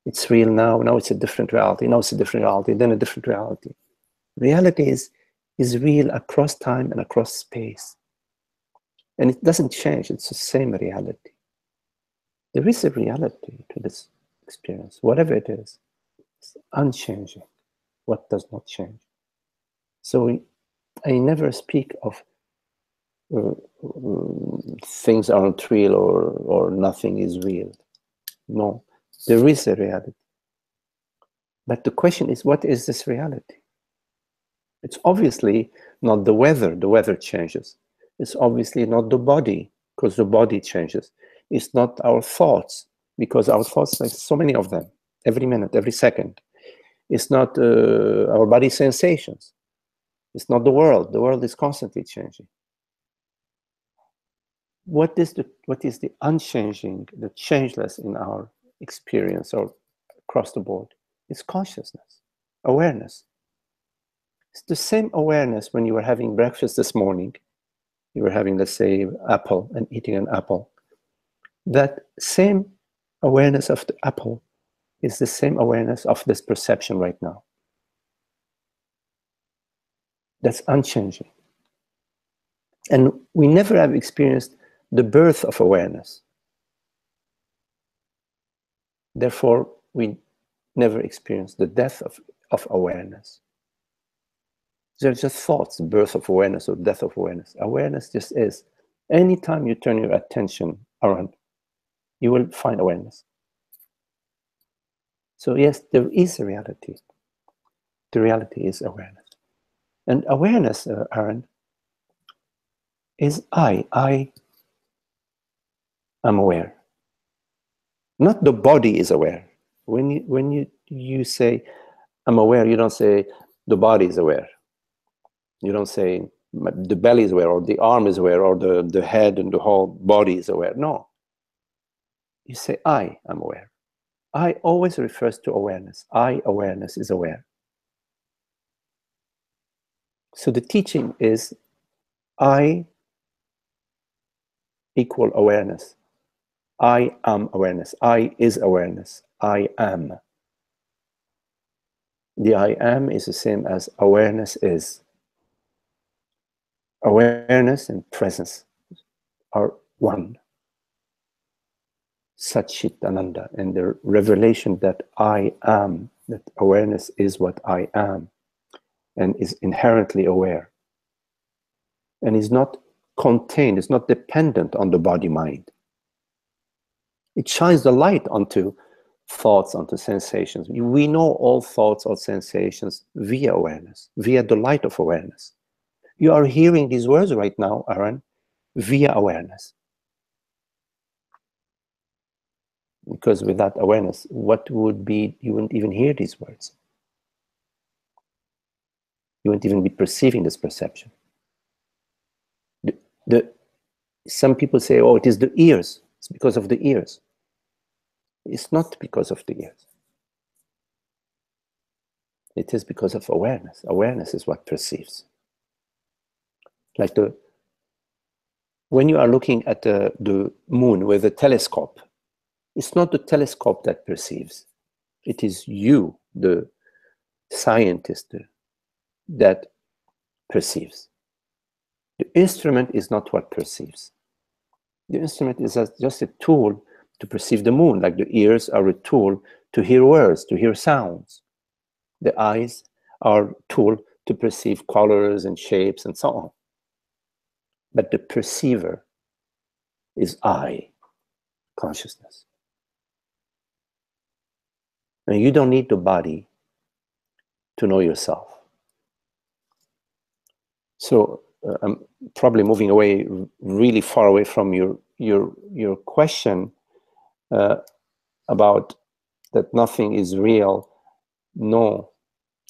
It's real now it's a different reality, now it's a different reality, then a different reality. Reality is real across time and across space. And it doesn't change, it's the same reality. There is a reality to this experience, whatever it is. It's unchanging. What does not change? So I never speak of things aren't real or nothing is real. No, there is a reality. But the question is, what is this reality? It's obviously not the weather. The weather changes. It's obviously not the body, because the body changes. It's not our thoughts, because our thoughts, like so many of them, every minute, every second. It's not our body sensations. It's not the world. The world is constantly changing. What is the unchanging, the changeless in our experience or across the board? It's consciousness, awareness. It's the same awareness when you were having breakfast this morning. You were having, let's say, apple and eating an apple. That same awareness of the apple is the same awareness of this perception right now. That's unchanging. And we never have experienced the birth of awareness. Therefore, we never experience the death of awareness. They're just thoughts, the birth of awareness or death of awareness. Awareness just is. Anytime you turn your attention around, you will find awareness. So yes, there is a reality. The reality is awareness. And awareness, Aaron, is I am aware. Not the body is aware. When you say, I'm aware, you don't say, the body is aware. You don't say, the belly is aware, or the arm is aware, or the head and the whole body is aware. No. You say, I am aware. I always refers to awareness. Awareness is aware. So the teaching is I equal awareness. I am awareness. I is awareness. I am. The I am is the same as awareness is. Awareness and presence are one. Satchit Ananda, and the revelation that I am, that awareness is what I am, and is inherently aware, and is not contained, is not dependent on the body-mind. It shines the light onto thoughts onto sensations. We know all thoughts or sensations via awareness, via the light of awareness. You are hearing these words right now, Aaron, via awareness. Because without awareness, what would be, you wouldn't even hear these words. You wouldn't even be perceiving this perception. Some people say, oh, it is the ears. It's because of the ears. It's not because of the ears. It is because of awareness. Awareness is what perceives. Like when you are looking at the moon with a telescope, it's not the telescope that perceives. It is you, the scientist, that perceives. The instrument is not what perceives. The instrument is just a tool to perceive the moon, like the ears are a tool to hear words, to hear sounds. The eyes are a tool to perceive colors and shapes and so on. But the perceiver is I, consciousness. And you don't need the body to know yourself. So I'm probably moving away, really far away from your question about that nothing is real. No,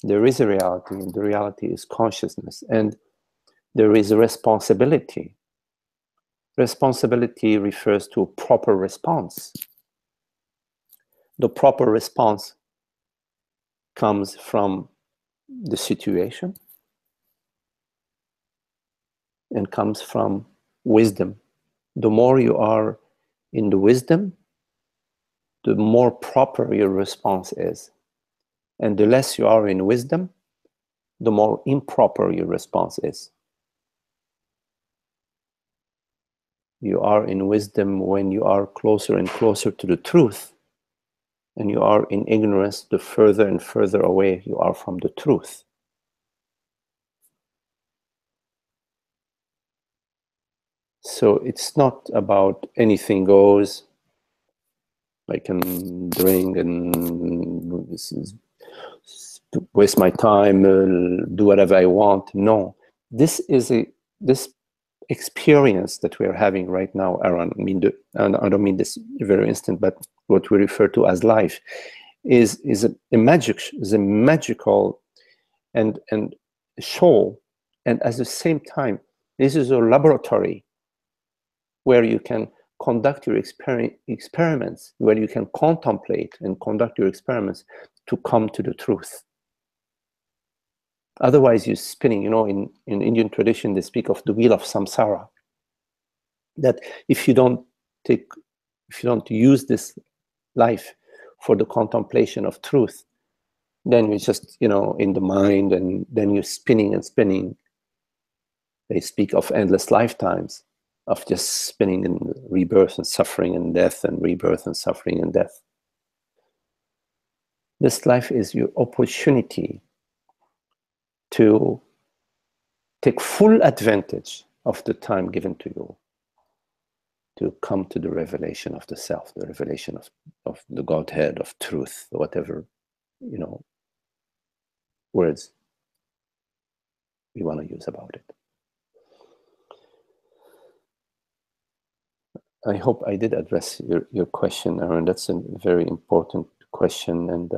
there is a reality, and the reality is consciousness. And there is a responsibility. Responsibility refers to a proper response. The proper response comes from the situation and comes from wisdom. The more you are in the wisdom, the more proper your response is. And the less you are in wisdom, the more improper your response is. You are in wisdom when you are closer and closer to the truth. And you are in ignorance the further and further away you are from the truth. So it's not about anything goes. I can drink and waste my time, do whatever I want. No, this experience that we are having right now, Aaron, I don't mean this very instant, but what we refer to as life is a magical and show, and at the same time, this is a laboratory where you can conduct your experiments, where you can contemplate and conduct your experiments to come to the truth. Otherwise, you're spinning. You know, in Indian tradition, they speak of the wheel of samsara. That if you don't use this life for the contemplation of truth, then you're just, in the mind, and then you're spinning and spinning. They speak of endless lifetimes of just spinning in rebirth and suffering and death, and rebirth and suffering and death. This life is your opportunity to take full advantage of the time given to you to come to the revelation of the self, the revelation of the Godhead, of truth, whatever, words we want to use about it. I hope I did address your question, Aaron. That's a very important question, and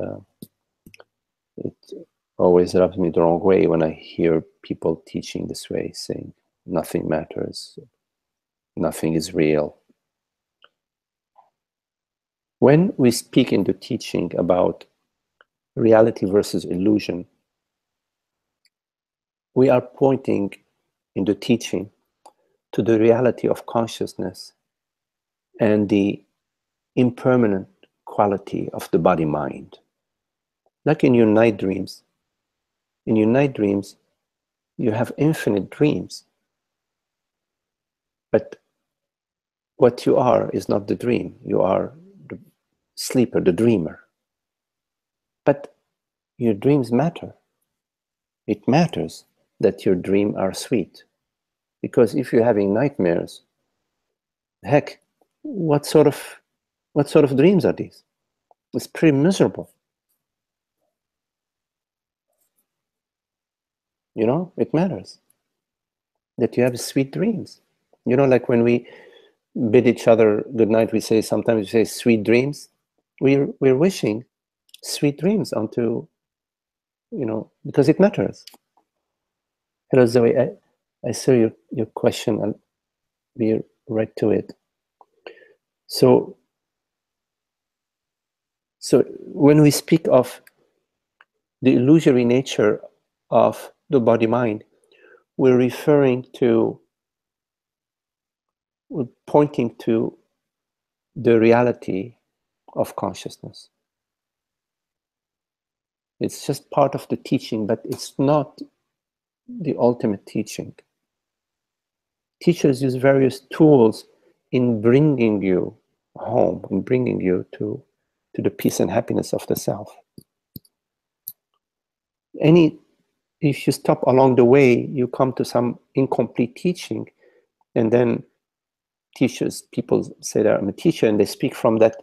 it always rubs me the wrong way when I hear people teaching this way, saying nothing matters, nothing is real. When we speak in the teaching about reality versus illusion, we are pointing in the teaching to the reality of consciousness and the impermanent quality of the body-mind. Like in your night dreams. In your night dreams, you have infinite dreams. But what you are is not the dream. You are the sleeper, the dreamer. But your dreams matter. It matters that your dreams are sweet. Because if you're having nightmares, heck, what sort of dreams are these? It's pretty miserable. You know, it matters that you have sweet dreams. You know, like when we bid each other good night, we say, sometimes we say sweet dreams. We're wishing sweet dreams onto, you know, because it matters. Hello, Zoe. I saw your question. I'll be right to it. So when we speak of the illusory nature of the body-mind, we're referring to, we're pointing to the reality of consciousness. It's just part of the teaching, but it's not the ultimate teaching. Teachers use various tools in bringing you home, in bringing you to the peace and happiness of the self. If you stop along the way, you come to some incomplete teaching, and then teachers, people say that I'm a teacher, and they speak from that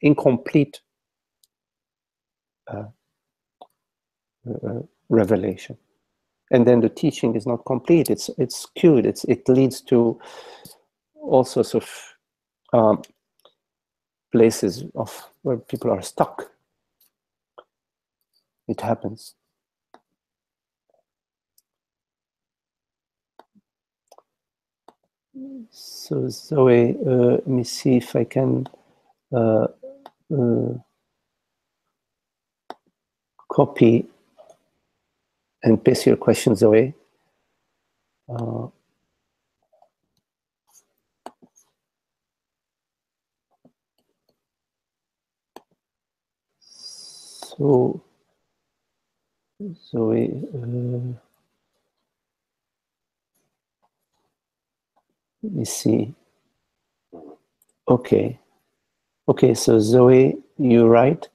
incomplete revelation, and then the teaching is not complete. It's skewed. It leads to all sorts of places of where people are stuck. It happens. So Zoe, let me see if I can copy and paste your questions away. So Zoe, let me see. Okay, so Zoe, you're right.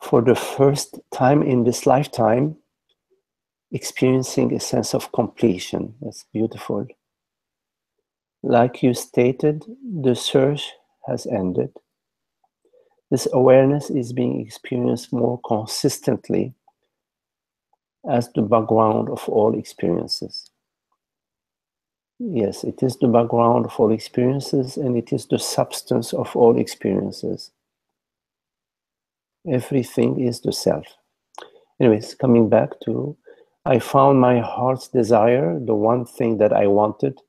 For the first time in this lifetime, experiencing a sense of completion. That's beautiful. Like you stated, the search has ended. This awareness is being experienced more consistently as the background of all experiences. Yes, it is the background of all experiences, and it is the substance of all experiences. Everything is the self. Anyways, coming back to, I found my heart's desire, the one thing that I wanted,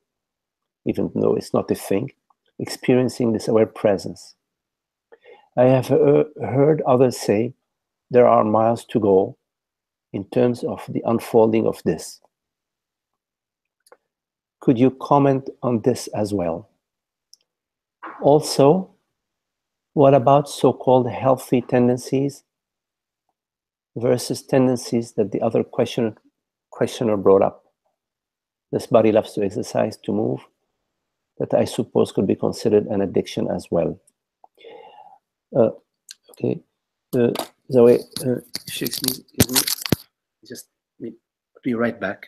even though it's not a thing, experiencing this aware presence. I have heard others say there are miles to go in terms of the unfolding of this. Could you comment on this as well? Also, what about so-called healthy tendencies versus tendencies that the other questioner brought up? This body loves to exercise, to move, that I suppose could be considered an addiction as well. Okay, Zoe, excuse me, just be right back.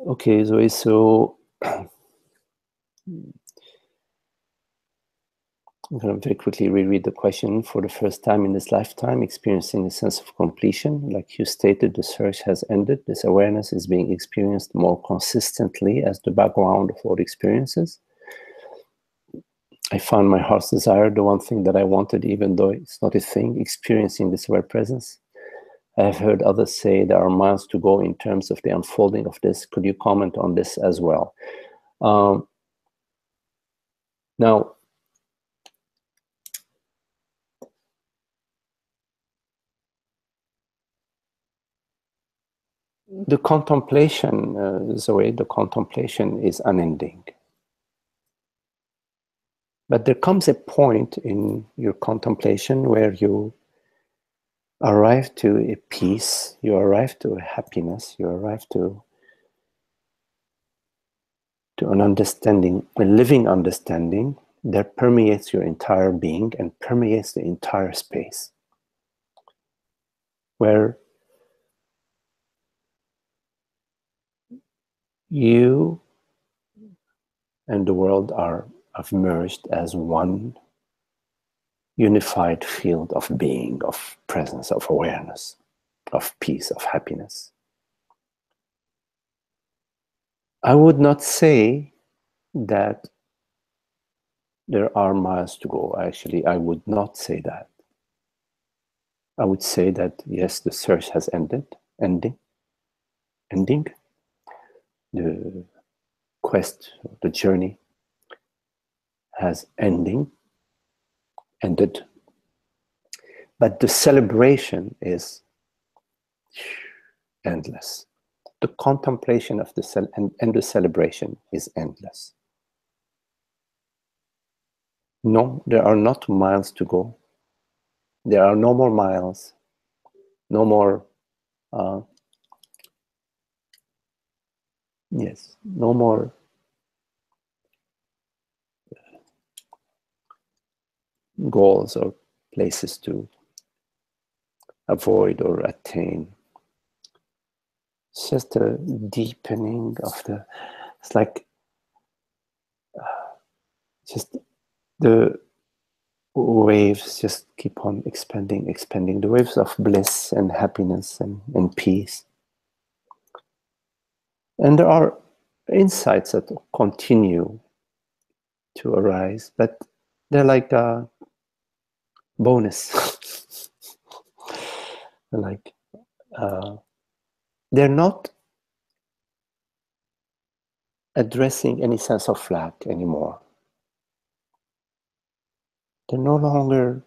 Okay, Zoe, so I'm going to very quickly reread the question. For the first time in this lifetime, experiencing a sense of completion. Like you stated, the search has ended. This awareness is being experienced more consistently as the background of all experiences. I found my heart's desire, the one thing that I wanted, even though it's not a thing, experiencing this aware presence. I have heard others say there are miles to go in terms of the unfolding of this. Could you comment on this as well? Now, the contemplation, Zoe, the contemplation is unending. But there comes a point in your contemplation where you arrive to a peace, you arrive to a happiness, you arrive to an understanding, a living understanding that permeates your entire being and permeates the entire space, where you and the world have merged as one unified field of being, of presence, of awareness, of peace, of happiness. I would not say that there are miles to go. Actually, I would not say that. I would say that, yes, the search has ending. The quest, the journey has ended. But the celebration is endless. The contemplation of and the celebration is endless. No, there are not miles to go. There are no more miles, no more, no more goals or places to avoid or attain. It's just a deepening of it's like just the waves just keep on expanding, the waves of bliss and happiness and peace. And there are insights that continue to arise, but they're like a bonus. Like they're not addressing any sense of lack anymore. They're no longer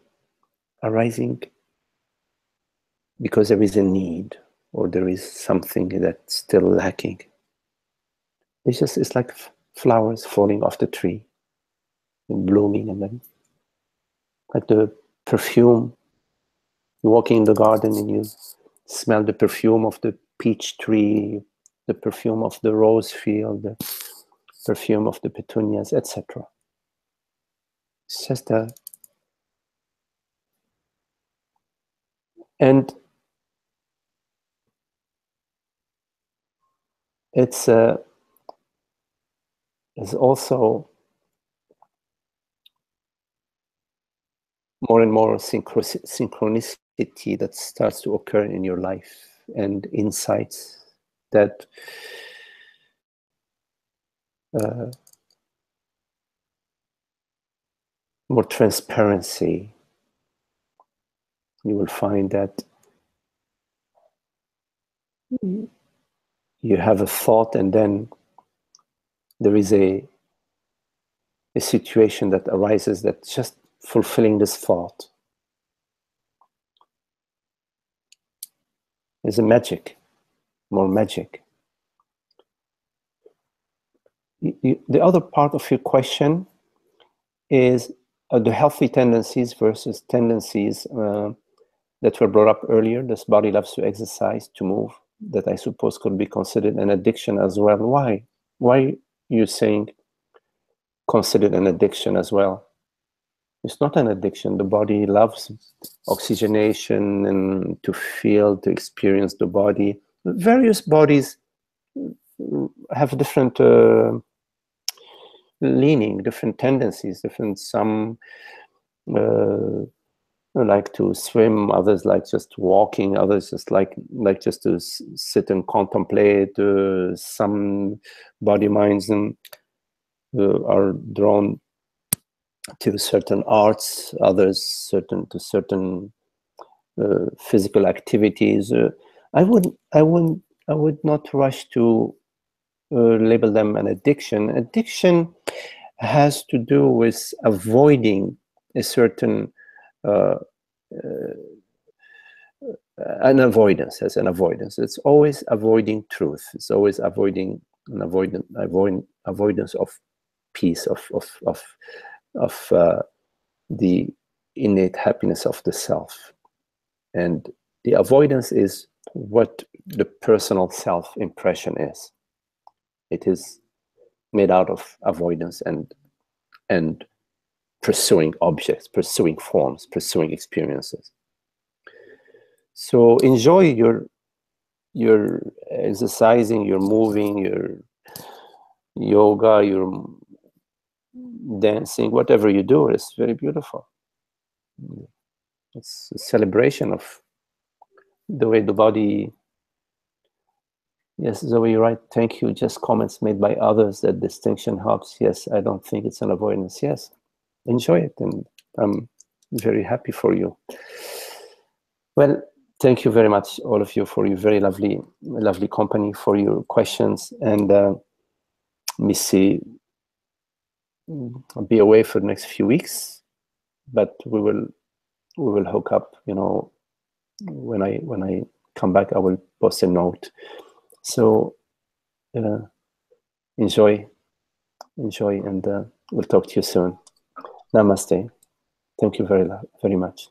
arising because there is a need or there is something that's still lacking. It's like flowers falling off the tree and blooming, and then like the perfume. You walk in the garden and you smell the perfume of the peach tree, the perfume of the rose field, the perfume of the petunias, etc. It's just and it's also more and more synchronicity that starts to occur in your life, and insights that more transparency. You will find that you have a thought and then there is a situation that arises that's just fulfilling this thought. There's a magic, more magic. The other part of your question is the healthy tendencies versus tendencies that were brought up earlier. This body loves to exercise, to move, that I suppose could be considered an addiction as well. Why? Why are you saying considered an addiction as well? It's not an addiction. The body loves oxygenation and to feel, to experience the body. Various bodies have different leaning, different tendencies, different. Some like to swim, others like just walking, others just like just to sit and contemplate. Some body minds and are drawn to certain arts, others to certain physical activities. I would not rush to label them an addiction. Addiction has to do with avoiding a certain an avoidance. As an avoidance, it's always avoiding truth. It's always avoiding an avoidance of peace, of the innate happiness of the self. And the avoidance is what the personal self impression is. It is made out of avoidance and pursuing objects, pursuing forms, pursuing experiences. So enjoy your exercising, your moving, your yoga, your dancing, whatever you do. It's very beautiful. It's a celebration of the way the body. Yes, Zoe, you're right. Thank you. Just comments made by others that distinction helps. Yes, I don't think it's an avoidance. Yes, enjoy it, and I'm very happy for you. Well, thank you very much, all of you, for your very lovely company, for your questions. And let me see, I'll be away for the next few weeks, but we will hook up. You know, when I come back, I will post a note. So enjoy, and we'll talk to you soon. Namaste. Thank you very much.